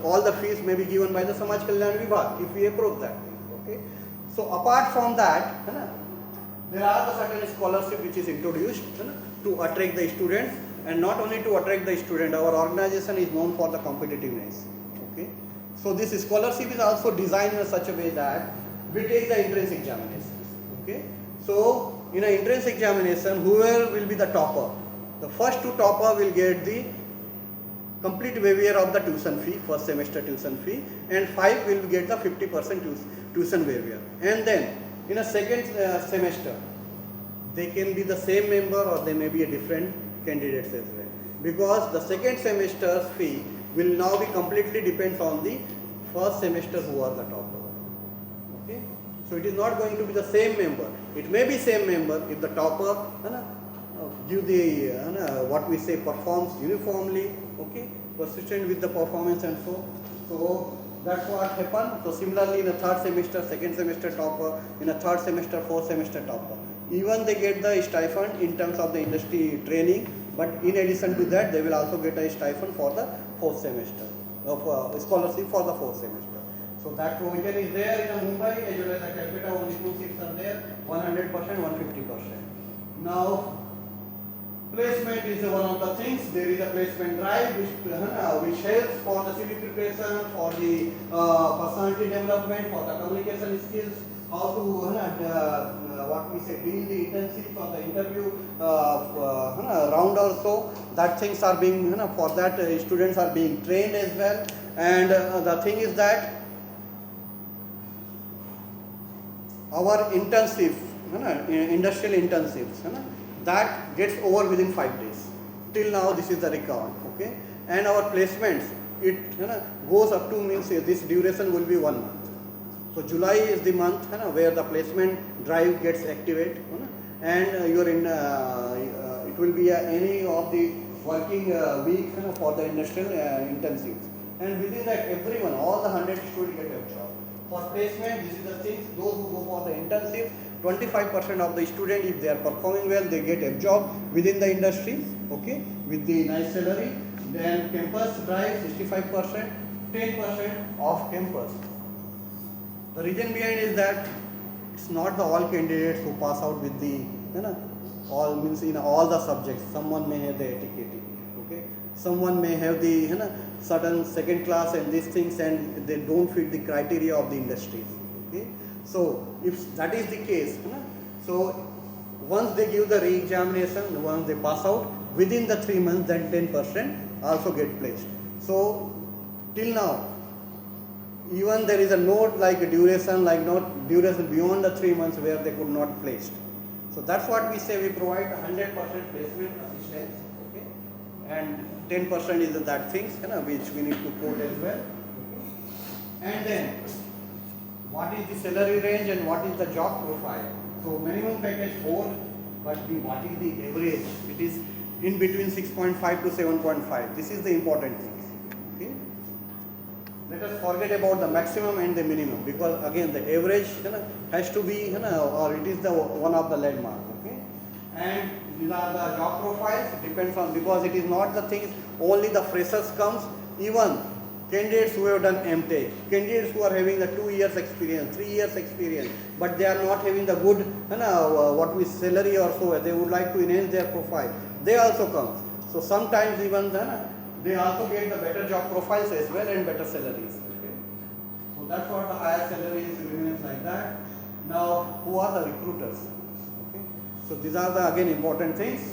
all the fees may be given by the Samaj Kalyan Vibhag if we approve that. Okay, so apart from that, there are the certain scholarship which is introduced to attract the students, and not only to attract the student, our organization is known for the competitiveness. Okay, so this scholarship is also designed in such a way that we take the entrance examinations. Okay, so in an entrance examination, whoever will be the topper, the first two topper will get the complete waiver of the tuition fee, first semester tuition fee, and 5 will get the 50% tuition waiver. And then in a second semester, they can be the same member or they may be a different candidates as well, because the second semester's fee will now be completely depends on the first semester who are the topper. Okay, so it is not going to be the same member. It may be same member if the topper give the what we say performs uniformly. Okay, persistent with the performance and so that's what happened. So similarly in a third semester, second semester topper, in a third semester, fourth semester topper, even they get the stipend in terms of the industry training, but in addition to that they will also get a stipend for the fourth semester of scholarship for the fourth semester. So that provision is there in Mumbai as well as the Calcutta. Only 2 seats are there, 100%, 150%. Now placement is one of the things. There is a placement drive which helps for the CV preparation, for the personality development, for the communication skills, how to what we say deal the internships or the interview round or so. That things are being for that students are being trained as well. And the thing is that our internship, industrial internships, that gets over within 5 days. Till now this is the record. Okay, and our placements, it goes up to, means this duration will be 1 month. So July is the month where the placement drive gets activated, and you are in it will be any of the working week for the industrial internships, and within that everyone, all the 100 students get a job. For placement, this is the things, those who go for the internship, 25% of the student, if they are performing well, they get a job within the industry, okay, with the nice salary. Then campus drive 65%, 10% off campus. The reason behind is that it's not the all candidates who pass out with the all, means in all the subjects. Someone may have the etiquette, okay, someone may have the certain second class and these things, and they don't fit the criteria of the industries. Okay, so if that is the case, so once they give the re-examination, once they pass out within the 3 months, then 10% also get placed. So till now, even there is a note like a duration, like not duration beyond the 3 months where they could not placed. So that's what we say, we provide 100% placement assistance, okay, and 10% is that things which we need to quote as well. Okay. And then what is the salary range and what is the job profile? So minimum package 4, but what is the average? It is in between 6.5 to 7.5. This is the important thing. Okay. Let us forget about the maximum and the minimum, because again the average has to be or it is the one of the landmark. Okay, and these are the job profiles. It depends on, because it is not the thing only the freshers comes, even candidates who have done MTech, candidates who are having the 2 years experience, 3 years experience, but they are not having the good what we salary or so, they would like to enhance their profile, they also come. So sometimes even they also get the better job profiles as well and better salaries. Okay, so that's what the higher salaries remains like that. Now, who are the recruiters? Okay, So these are the again important things.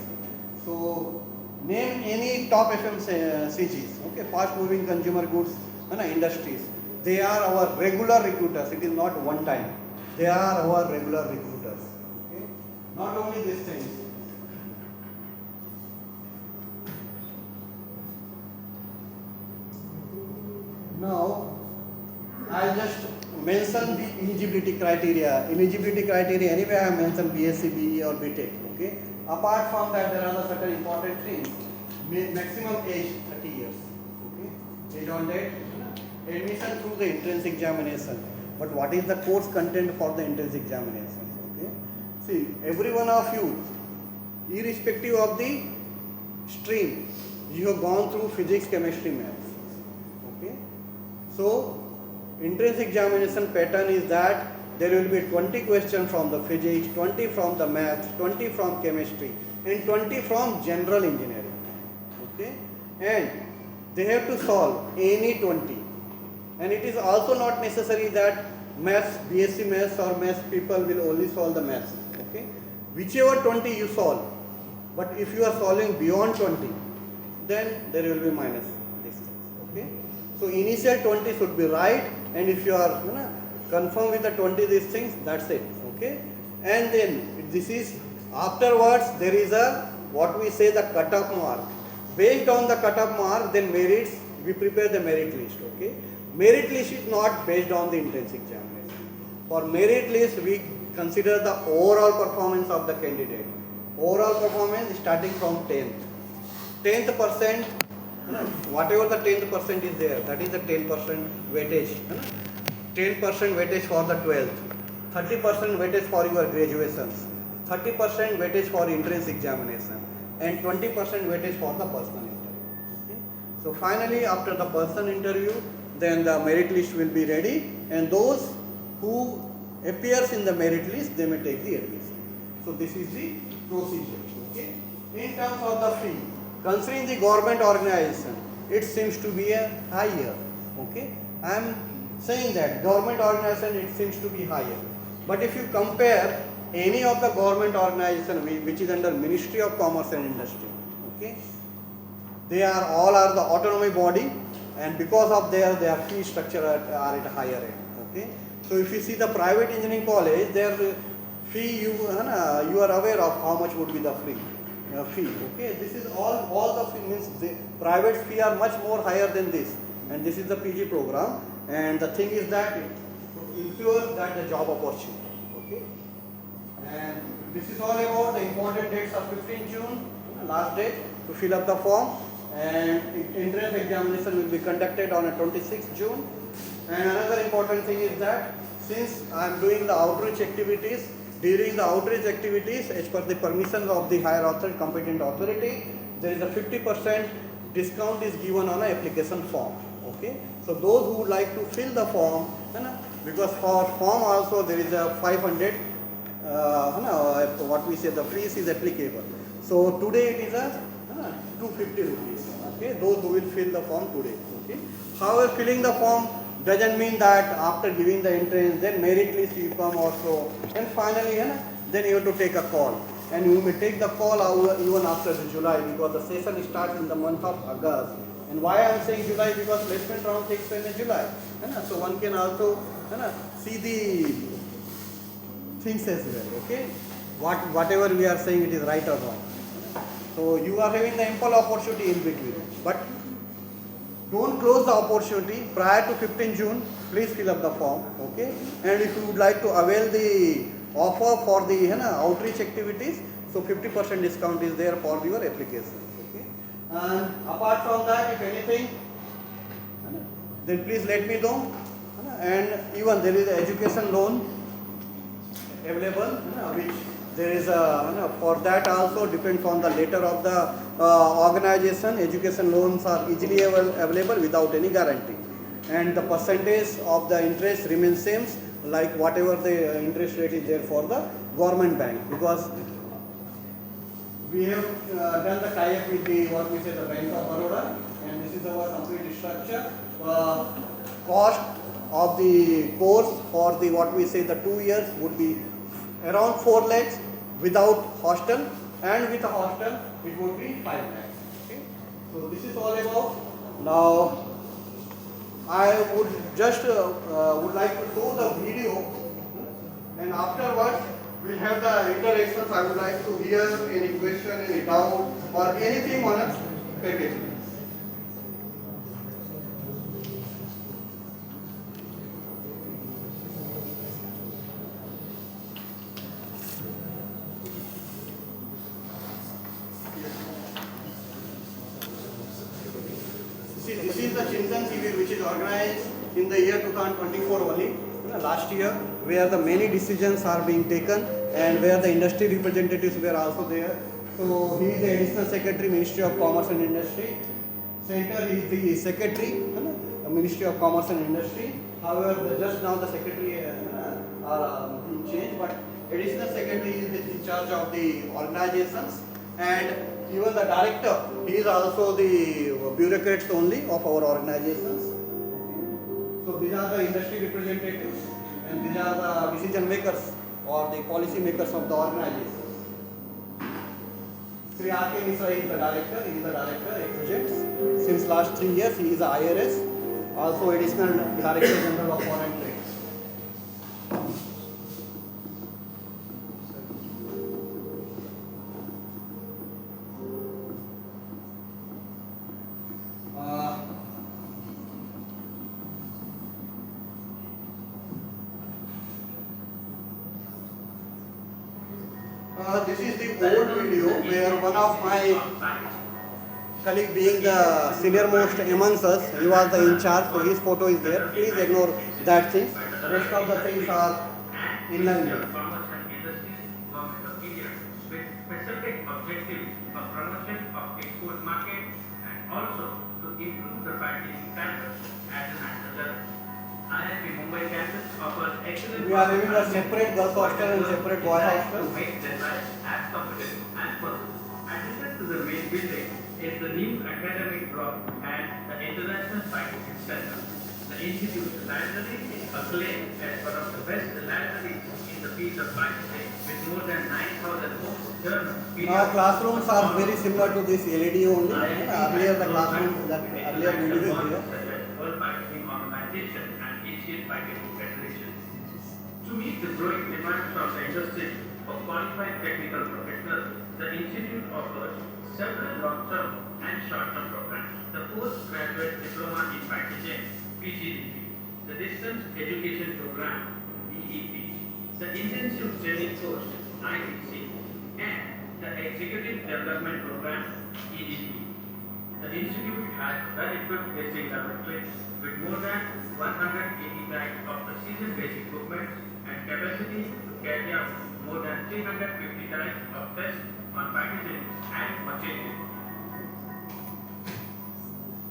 So name any top FMCGs, okay, fast moving consumer goods industries. They are our regular recruiters. It is not one time. They are our regular recruiters. Okay. Not only these things. Now I'll just mention the eligibility criteria. Eligibility criteria anyway I have mentioned BSc, BE or BTech. Okay. Apart from that, there are certain important things. Maximum age 30 years. Okay. Age on date. Admission through the entrance examination. But what is the course content for the entrance examination? Okay. See, every one of you, irrespective of the stream, you have gone through physics, chemistry, maths. Okay. So entrance examination pattern is that there will be 20 questions from the physics, 20 from the maths, 20 from chemistry and 20 from general engineering. Okay. And they have to solve any 20. And it is also not necessary that maths, BSc maths or maths people will only solve the maths. Okay. Whichever 20 you solve. But if you are solving beyond 20, then there will be minus these things. Okay. So initial 20 should be right, and if you are confirm with the 20 these things, that's it. Okay. And then this is afterwards there is a what we say the cut-off mark. Based on the cut-off mark, then merits we prepare the merit list. Okay. Merit list is not based on the entrance examination. For merit list, we consider the overall performance of the candidate. Overall performance starting from 10th. 10th percent, whatever the 10th percent is there, that is the 10% weightage. 10% weightage for the 12th. 30% weightage for your graduations. 30% weightage for entrance examination. And 20% weightage for the personal interview. Okay? So finally, after the personal interview, then the merit list will be ready, and those who appears in the merit list, they may take the admission. So this is the procedure. Okay. In terms of the fee, considering the government organization, it seems to be a higher. Okay. I am saying that government organization it seems to be higher. But if you compare any of the government organization which is under Ministry of Commerce and Industry, okay, they are all are the autonomy body. And because of their fee structure are at a higher end. Okay. So if you see the private engineering college, their fee you are aware of how much would be the fee. Okay. This is all the fee means the private fee are much more higher than this. And this is the PG program. And the thing is that it influence that the job opportunity. Okay. And this is all about the important dates of 15 June, last date to fill up the form. And entrance examination will be conducted on 26th June. And another important thing is that since I am doing the outreach activities, during the outreach activities, as per the permissions of the higher authority, competent authority, there is a 50% discount is given on an application form. Okay. So those who would like to fill the form, because for form also there is a 500, what we say the fees is applicable. So today it is a 250 rupees. Okay, those who will fill the form today. Okay. However, filling the form doesn't mean that after giving the entrance, then merit list you come also, and finally, then you have to take a call, and you may take the call even after the July, because the session starts in the month of August. And why I am saying July, because placement round takes place in July. So one can also see the things as well. Okay, whatever we are saying, it is right or wrong. So you are having the ample opportunity in between, but don't close the opportunity prior to 15 June. Please fill up the form, okay? And if you would like to avail the offer for the outreach activities, so 50% discount is there for your application, okay? And apart from that, if anything, then please let me know. And even there is an education loan available, which there is a for that also depends on the letter of the organization. Education loans are easily available without any guarantee, and the percentage of the interest remains same like whatever the interest rate is there for the government bank, because we have done the tie-up with the what we say the Bank of Baroda, and this is our complete structure. Cost of the course for the what we say the 2 years would be around 4 lakhs, without hostel, and with a hostel it would be 5 lakhs. Okay. So this is all about. Now I would just would like to show the video, and afterwards we'll have the interactions. I would like to hear any question, any doubt, or anything on a package. See, this is the Chintan Civil which is organized in the year 2024 only, last year, where the many decisions are being taken and where the industry representatives were also there. So he is the Additional Secretary, Ministry of Commerce and Industry. Center is the Secretary, Ministry of Commerce and Industry. However, just now the Secretary are being changed, but Additional Secretary is in charge of the organizations, and even the director, he is also the bureaucrats only of our organizations. So these are the industry representatives, and these are the decision makers or the policy makers of the organizations. Sri R.K. Misra is the director, he is the director of projects. Since last 3 years, he is the IRS, also additional Director General of Foreign Trade. This is the old video where one of my colleague, being the senior most amongst us, he was the in charge, so his photo is there. Please ignore that thing. The rest of the things are in line with. With specific objective of promotion of export market and also to improve the packaging standards at the national level. IIT Mumbai campus offers excellent. We are having a separate girls hostel and separate boy hostel. To make their life as comfortable as possible. Adjacent to the main building is the new academic block and the International Packaging Center. The institute's library is acclaimed as one of the best libraries in the field of packaging, with more than 9,000 books, journals, Now classrooms are very similar to this LED only. Earlier the classroom, that earlier video is here. World Packaging Organization and Asian Packaging Federation. To meet the growing demand from the industry for qualified technical professionals, the institute offers several long-term and short-term programs. The Postgraduate Diploma in Packaging (PGDP), the Distance Education Program (DEP), the Intensive Training Course (ITC), and the Executive Development Program (EDP). The institute has well-equipped basic laboratories with more than 180 types of precision-based equipment and capacity to carry out more than 350 types of tests on packaging and material.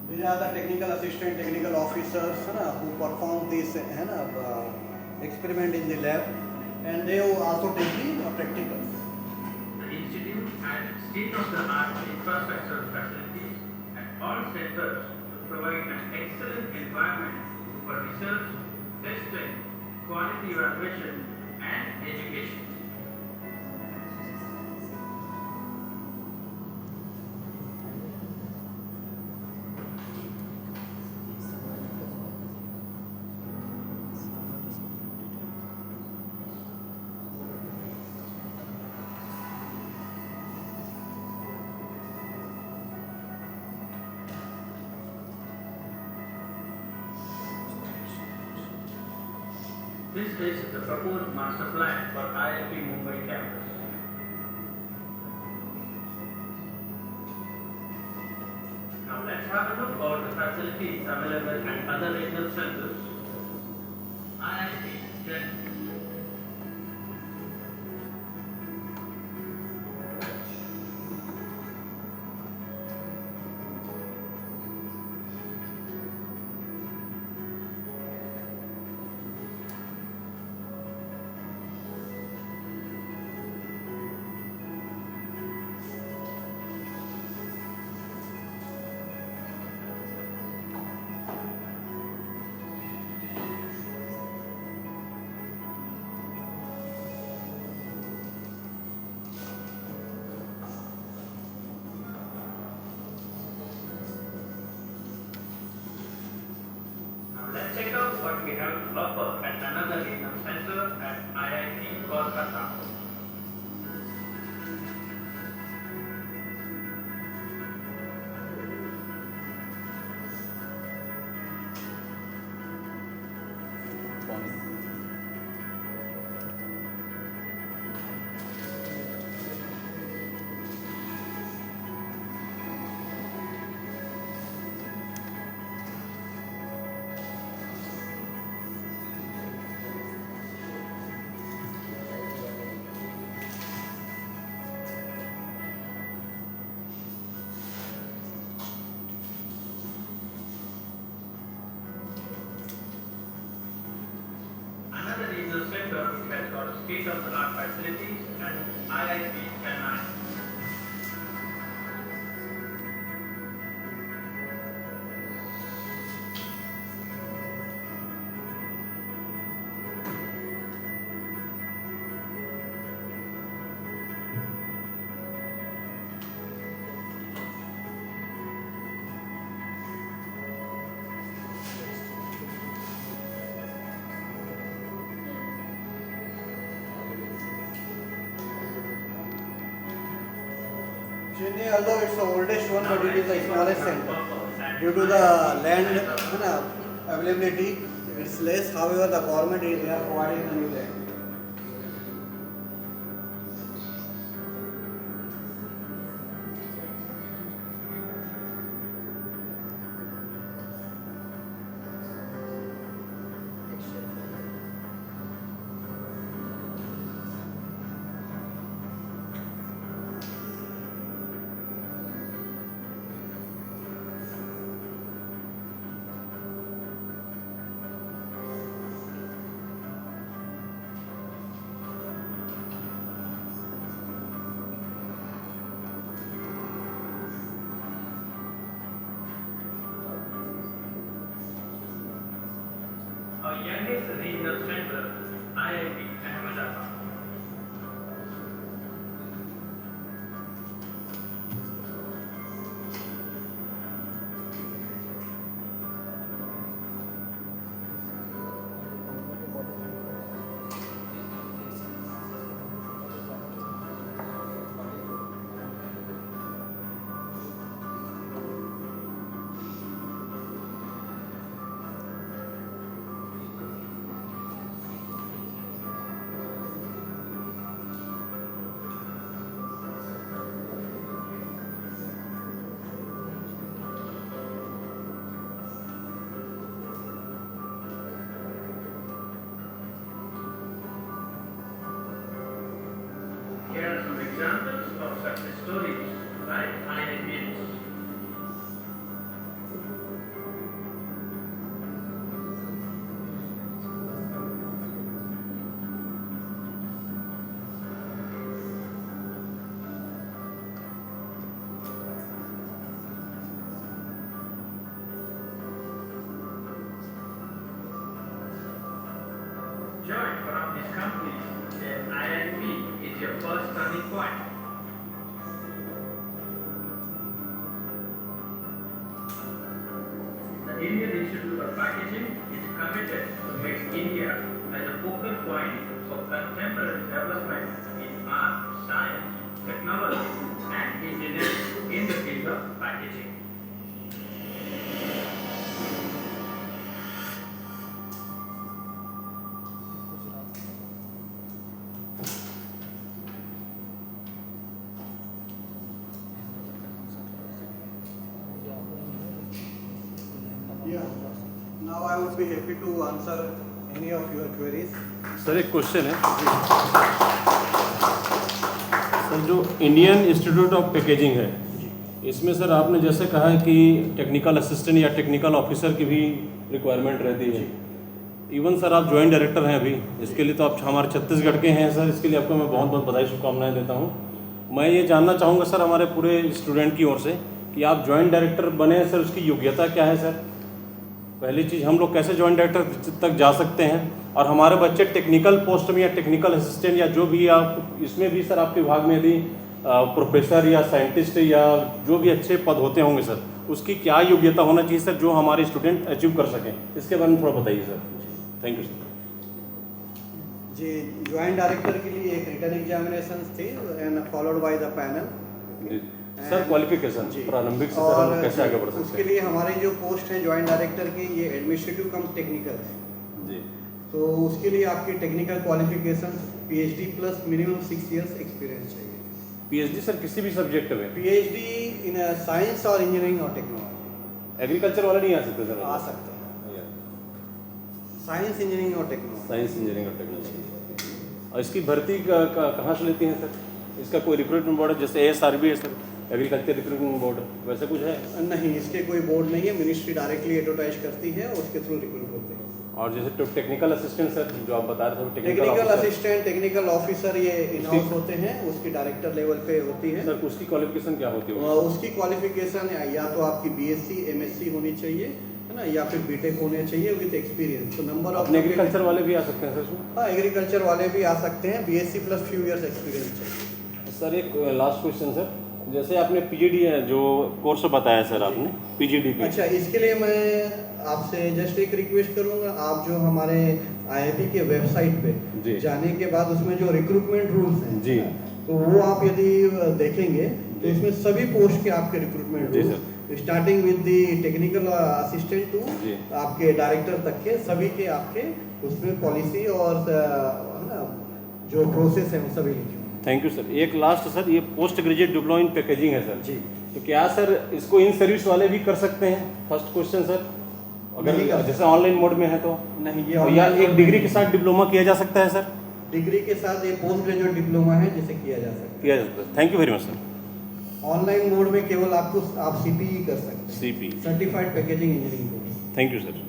These are the technical assistant, technical officers who perform this experiment in the lab, and they also take the practicals. The institute has state-of-the-art infrastructure facilities at all centers to provide an excellent environment for research, testing, quality evaluation, and education. This is the proposed master plan for IIT Mumbai campus. Now let's have a look at the facilities available at other regional centers. IIT Delhi. the regional center has got state-of-the-art facilities and IIT Chennai. Chennai, although it's the oldest one, but it is the smallest center. Due to the land availability, it's less. However, the government is there providing the new land. Our youngest regional center, IIT Ahmedabad. Here are some examples of success stories by IITians. Join one of these companies, then IIT is your first turning point. The Indian Institute of Packaging is committed to make India as a focal point for contemporary development in art, science, technology, and engineering in the field of packaging. Yeah. Now I would be happy to answer any of your queries. Sir एक question है sir, जो Indian institute of packaging है इसमें sir आपने जैसे कहा है कि टेक्निकल असिस्टेंट या टेक्निकल ऑफिसर की भी रिक्वायरमेंट रहती है। इवन सर आप जॉइंट डायरेक्टर हैं अभी, इसके लिए तो आप हमारे छत्तीसगढ़ के हैं सर, इसके लिए आपको मैं बहुत बहुत बधाई शुभकामनाएं देता हूं। मैं ये जानना चाहूँगा सर हमारे पूरे स्टूडेंट की ओर से कि आप जॉइंट डायरेक्टर बने सर, उसकी योग्यता क्या है सर? पहली चीज़, हम लोग कैसे जॉइंट डायरेक्टर तक जा सकते हैं, और हमारे बच्चे टेक्निकल पोस्ट में या टेक्निकल असिस्टेंट या जो भी आप इसमें भी सर आपके विभाग में यदि प्रोफेसर या साइंटिस्ट या जो भी अच्छे पद होते होंगे सर, उसकी क्या योग्यता होना चाहिए सर जो हमारे स्टूडेंट अचीव कर सकें, इसके बारे में थोड़ा बताइए सर। Thank you sir. जी, ज्वाइंट डायरेक्टर के लिए एक रिटन एग्जामिनेशन थी and followed by the panel. Sir qualification प्रारंभिक से सर हम कैसे आगे बढ़ सकते हैं? उसके लिए हमारे जो पोस्ट हैं ज्वाइंट डायरेक्टर की, ये एडमिनिस्ट्रेटिव कम टेक्निकल है जी। तो उसके लिए आपकी technical qualification PhD plus minimum 6 years experience चाहिए। पीएचडी सर किसी भी सब्जेक्ट में? पीएचडी इन साइंस और इंजीनियरिंग और टेक्नोलॉजी। एग्रीकल्चर वाला नहीं आ सकते सर? आ सकते हैं, साइंस इंजीनियरिंग और टेक्नोलॉजी। साइंस इंजीनियरिंग और टेक्नोलॉजी। और इसकी भर्ती कहाँ से लेती हैं सर? इसका कोई रिक्रूटमेंट बोर्ड है जैसे ASRB है सर, एग्रीकल्चर रिक्रूटमेंट बोर्ड, वैसा कुछ है? नहीं, इसके कोई बोर्ड नहीं है, मिनिस्ट्री डायरेक्टली एडवर्टाइज करती है और उसके थ्रू रिक्रूट होते हैं। और जैसे तो टेक्निकल असिस्टेंट सर जो आप बता रहे थे टेक्निकल असिस्टेंट, टेक्निकल ऑफिसर ये इन हाउस होते हैं, उसकी डायरेक्टर लेवल पे होती है। सर उसकी क्वालिफिकेशन क्या होती है? उसकी क्वालिफिकेशन या तो आपकी बीएससी एमएससी होनी चाहिए, है ना, या फिर बीटेक होने चाहिए विद एक्सपीरियंस। तो नंबर ऑफ अपने एग्रीकल्चर वाले भी आ सकते हैं सर इसमें? हाँ, एग्रीकल्चर वाले भी आ सकते हैं, BSc plus few years experience चाहिए। सर एक लास्ट क्वेश्चन सर, जैसे आपने पीजीडी जो कोर्स बताया सर आपने पीजीडी का, अच्छा, इसके लिए मैं आपसे जस्ट एक रिक्वेस्ट करूंगा, आप जो हमारे आईआईटी के वेबसाइट जी। पे जाने के बाद उसमें जो रिक्रूटमेंट रूल्स हैं जी, तो वो आप यदि देखेंगे तो इसमें सभी पोस्ट के आपके रिक्रूटमेंट जी rules starting with the technical assistant to जी। आपके डायरेक्टर तक के सभी के आपके उसमें पॉलिसी और है ना जो प्रोसेस है वो सभी लिखे हुए हैं। Thank you sir. एक लास्ट सर, ये post graduate diploma in packaging है सर जी। तो क्या सर इसको इन सर्विस वाले भी कर सकते हैं? फर्स्ट क्वेश्चन सर, अगर नहीं कर जैसे ऑनलाइन मोड में है तो नहीं, ये या online एक डिग्री के साथ डिप्लोमा किया जा सकता है सर? डिग्री के साथ ये पोस्ट ग्रेजुएट डिप्लोमा है जिसे किया जा सकता किया जा सकता है। Thank you very much sir. है। ऑनलाइन मोड में केवल आप सीपीई कर सकते हैं, CP. Certified packaging engineering course. Thank you sir.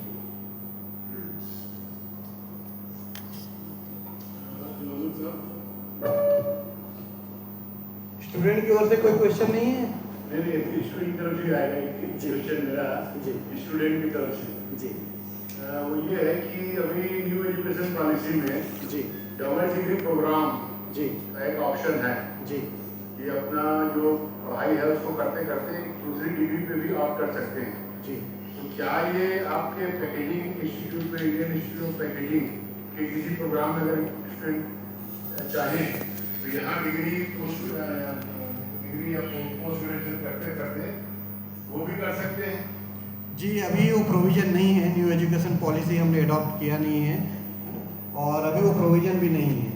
Student की ओर से कोई क्वेश्चन नहीं है? नहीं, स्टूडेंट की तरफ से आएगा एक क्वेश्चन मेरा जी। स्टूडेंट की तरफ से। जी वो ये है कि अभी न्यू एजुकेशन पॉलिसी में जी डबल डिग्री प्रोग्राम जी का एक ऑप्शन है जी कि अपना जो पढ़ाई है उसको करते करते दूसरी डिग्री पे भी आप कर सकते हैं। जी। तो क्या ये आपके पैकेजिंग इंस्टीट्यूट पे, इंडियन इंस्टीट्यूट ऑफ पैकेजिंग के किसी प्रोग्राम में अगर स्टूडेंट चाहे तो यहाँ डिग्री या पोस्ट ग्रेजुएशन करते करते वो भी कर सकते हैं? जी, अभी वो प्रोविज़न नहीं है, न्यू एजुकेशन पॉलिसी हमने अडॉप्ट किया नहीं है और अभी वो प्रोविज़न भी नहीं है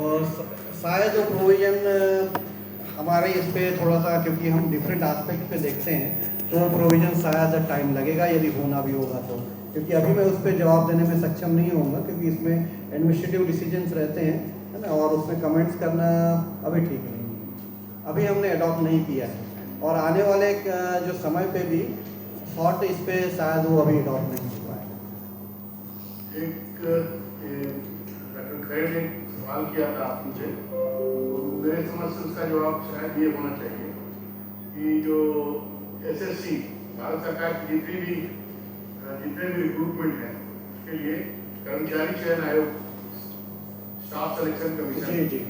और शायद वो प्रोविज़न हमारे इस पे थोड़ा सा, क्योंकि हम डिफरेंट एस्पेक्ट पे देखते हैं तो वो प्रोविज़न शायद टाइम लगेगा यदि होना भी होगा तो, क्योंकि अभी मैं उस पर जवाब देने में सक्षम नहीं होऊंगा क्योंकि इसमें एडमिनिस्ट्रेटिव डिसीजंस रहते हैं, है ना, और उसमें कमेंट्स करना अभी ठीक नहीं है। अभी हमने अडॉप्ट नहीं किया है और आने वाले जो समय पे भी शॉर्ट इस पे शायद वो अभी अडॉप्ट नहीं हो पाएगा। एक डॉक्टर खैर ने सवाल किया था आपसे, मेरे समझ से उसका जवाब शायद ये होना चाहिए कि जो एसएससी भारत सरकार की जितने भी रिक्रूटमेंट हैं उसके लिए कर्मचारी चयन आयोग, स्टाफ सिलेक्शन कमीशन, जी जी,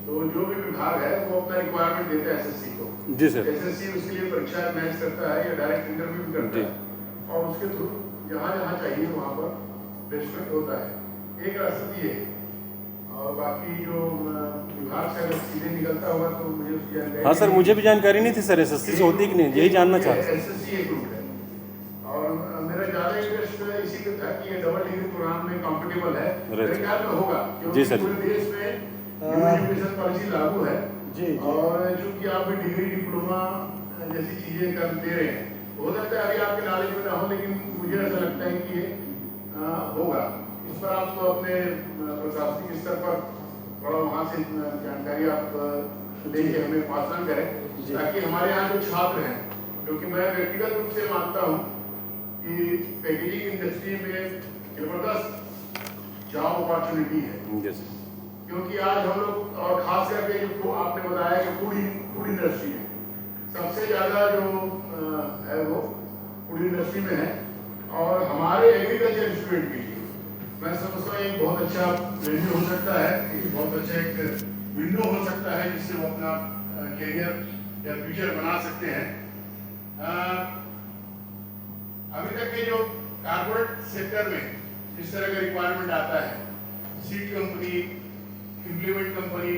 तो जो भी विभाग है वो अपना रिक्वायरमेंट देता है एसएससी को। जी सर। एसएससी उसके लिए परीक्षा मैच करता है या डायरेक्ट इंटरव्यू भी करता है और उसके थ्रू जहाँ जहाँ चाहिए वहाँ पर प्लेसमेंट होता है। एक रास्ता ये है और बाकी जो विभाग से अगर सीधे निकलता होगा तो मुझे उसकी जानकारी। हाँ सर, मुझे भी जानकारी नहीं थी सर एसएससी से होती कि नहीं, यही जानना चाहता हूँ। एसएससी एक रूट है और मेरा ज़्यादा इंटरेस्ट इसी पे था कि ये डबल डिग्री प्रोग्राम में कंफर्टेबल है, मेरे ख्याल में होगा जी क्योंकि सर। पूरे देश में न्यू एजुकेशन पॉलिसी लागू है। जी जी। और चूंकि आप भी डिग्री डिप्लोमा जैसी चीजें कर दे रहे हैं, हो सकता है अभी आपके नॉलेज में ना हो, लेकिन मुझे ऐसा लगता है कि ये होगा। इस पर आपको अपने प्रशासनिक स्तर पर थोड़ा वहाँ से जानकारी आप लेके हमें पास ऑन करें ताकि हमारे यहाँ जो छात्र हैं, क्योंकि मैं व्यक्तिगत रूप से मानता हूँ कि पैकेजिंग इंडस्ट्री में जबरदस्त जॉब अपॉर्चुनिटी है, क्योंकि आज हम लोग और खास करके जो आपने बताया कि फूड इंडस्ट्री है, सबसे ज़्यादा जो है वो फूड इंडस्ट्री में है और हमारे एग्रीकल्चर स्टूडेंट के लिए मैं समझता हूँ एक बहुत अच्छा वेन्यू हो सकता है, एक बहुत अच्छा एक विंडो हो सकता है जिससे वो अपना कैरियर या फ्यूचर बना सकते हैं। अभी तक के जो कारपोरेट सेक्टर में जिस तरह का रिक्वायरमेंट आता है, seed company, implement company,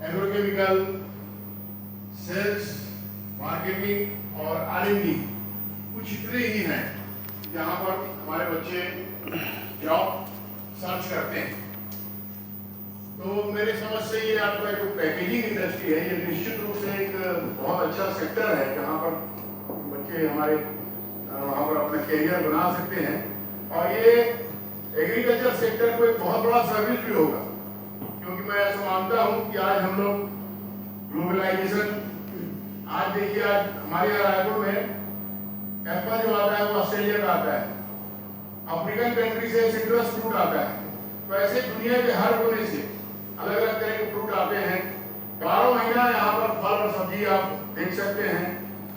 agrochemical, sales, marketing और R&D, कुछ इतने ही हैं जहाँ पर हमारे बच्चे जॉब सर्च करते हैं। तो मेरे समझ से ये आपका जो पैकेजिंग इंडस्ट्री है ये निश्चित रूप से एक बहुत अच्छा सेक्टर है जहाँ पर बच्चे हमारे वहाँ पर अपना कैरियर बना सकते हैं और ये एग्रीकल्चर सेक्टर को एक बहुत बड़ा सर्विस भी होगा, क्योंकि मैं ऐसा मानता हूँ कि आज हम लोग ग्लोबलाइजेशन, आज देखिए आज हमारे यहाँ रायपुर में एप्पल जो आता है वो ऑस्ट्रेलिया का आता है, अफ्रीकन कंट्री से सिट्रस फ्रूट आता है, तो ऐसे दुनिया के हर कोने से अलग अलग तरह के फ्रूट आते हैं। 12 महीना यहाँ पर फल और सब्जी आप देख सकते हैं।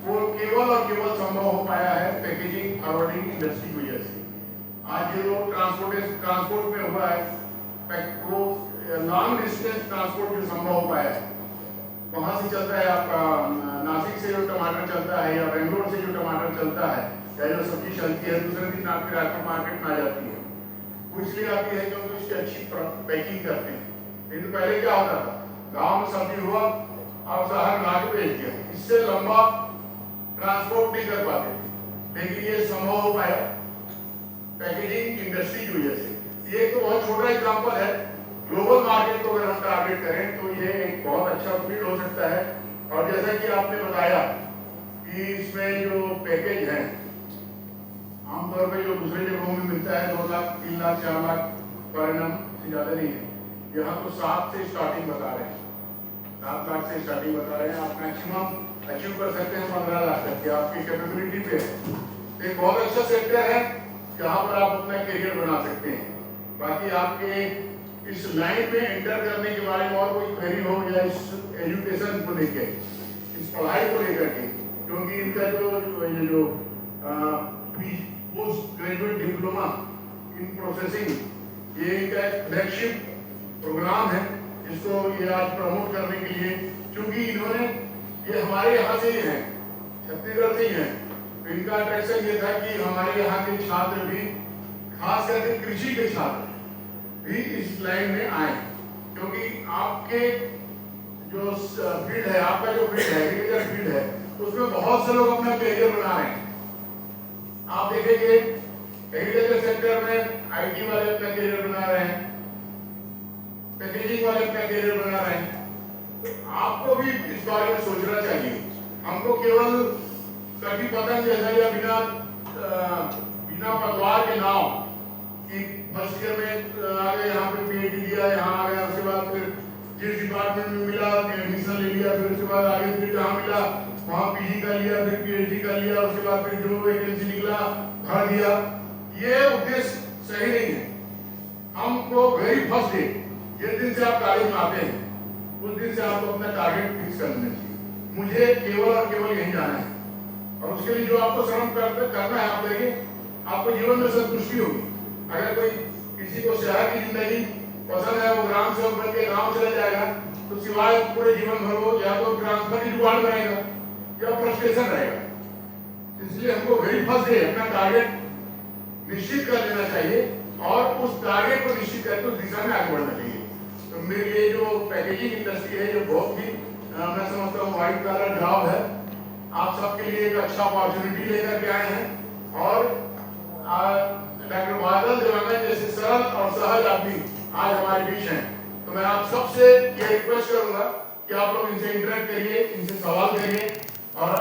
वो केवल और केवल संभव हो पाया है पैकेजिंग फॉरवर्डिंग इंडस्ट्री की वजह से। आज जो ट्रांसपोर्ट में हुआ है, वो लॉन्ग डिस्टेंस ट्रांसपोर्ट जो संभव हो पाया है, वहाँ से चलता है आपका नासिक से जो टमाटर चलता है या बेंगलोर से जो टमाटर चलता है या जो सब्जी चलती है, दूसरे दिन आपके रायपुर मार्केट में आ जाती है। वो इसलिए आती है क्योंकि उसकी अच्छी पैकिंग करते हैं। लेकिन पहले क्या होता था, गांव में सब्जी हुआ और शहर ला के बेच दिया, इससे लंबा ट्रांसपोर्ट नहीं कर पाते थे। लेकिन ये संभव हो पाया पैकेजिंग इंडस्ट्री की वजह से। ये तो बहुत छोटा एग्जांपल है। ग्लोबल मार्केट को अगर हम टारगेट करें तो ये एक बहुत अच्छा फील्ड हो सकता है। और जैसा कि आपने बताया कि इसमें जो पैकेज है, आमतौर पर जो दूसरे जगहों में मिलता है 2 लाख 3 लाख 4 लाख पर एनम से ज़्यादा नहीं है। यहाँ तो 7 से स्टार्टिंग बता रहे हैं, 7 लाख से स्टार्टिंग बता रहे हैं। आप मैक्सिमम अचीव कर सकते हैं 15 लाख तक की, आपकी कैपेबिलिटी पे है। एक बहुत अच्छा सेक्टर है जहाँ पर आप अपना करियर बना सकते हैं। बाकी आपके इस लाइन में एंटर करने के बारे में और कोई क्वेरी हो या इस एजुकेशन को लेकर, इस पढ़ाई को लेकर के, क्योंकि इनका जो post graduate diploma in processing, ये इनका एक फ्लैगशिप प्रोग्राम है जिसको ये आज प्रमोट करने के लिए, क्योंकि इन्होंने ये हमारे यहाँ से ही हैं, छत्तीसगढ़ से ही हैं, तो इनका अट्रैक्शन ये था कि हमारे यहाँ के छात्र भी, खास करके कृषि के छात्र भी इस लाइन में आए। क्योंकि आपके जो फील्ड है, आपका जो फील्ड है, एग्रीकल्चर फील्ड है, उसमें बहुत से लोग अपना करियर बना रहे हैं। आप देखेंगे एग्रीकल्चर सेक्टर में आईटी वाले अपना करियर बना रहे हैं, पैकेजिंग वाले अपना करियर बना रहे हैं। तो आपको भी इस बारे में सोचना चाहिए। हमको केवल कटी पतंग जैसा या बिना पतवार के नाव कि फर्स्ट ईयर में आ गए, यहाँ पे पीएचडी लिया, यहाँ आ गया, उसके बाद फिर जिस डिपार्टमेंट में मिला एडमिशन ले लिया, फिर उसके बाद आगे फिर जहाँ मिला वहाँ पीजी कर लिया, फिर पीएचडी कर लिया, उसके बाद फिर जो वैकेंसी निकला भर दिया। ये उद्देश्य सही नहीं है। हमको वेरी फर्स्ट डे, जिस दिन से आप कॉलेज में आते हैं, उस दिन से आपको अपना टारगेट फिक्स करना चाहिए। मुझे केवल और केवल यहीं जाना है, और उसके लिए जो आपको श्रम करना है आप करिए, आपको जीवन में संतुष्टि होगी। अगर कोई किसी को शहर की जिंदगी पसंद है, वो ग्राम सेवक बन के गाँव चला जाएगा, तो सिवाय पूरे जीवन भर वो या तो ट्रांसफर की रिकॉर्ड बनेगा या फ्रस्ट्रेशन रहेगा। इसलिए हमको वेरी फर्स्ट डे अपना टारगेट निश्चित कर लेना चाहिए और उस टारगेट को निश्चित करके उस दिशा में आगे बढ़ना चाहिए। तो मेरे लिए जो पैकेजिंग इंडस्ट्री है, जो बहुत ही मैं समझता हूँ व्हाइट कॉलर जॉब है, आप सबके लिए एक अच्छा अपॉर्चुनिटी लेकर के आए हैं। और डॉक्टर बादल देवांगन जैसे सरल और सहज आदमी आज हमारे बीच हैं, तो मैं आप सबसे ये रिक्वेस्ट करूंगा कि आप लोग इनसे इंटरेक्ट करिए, इनसे सवाल करिए और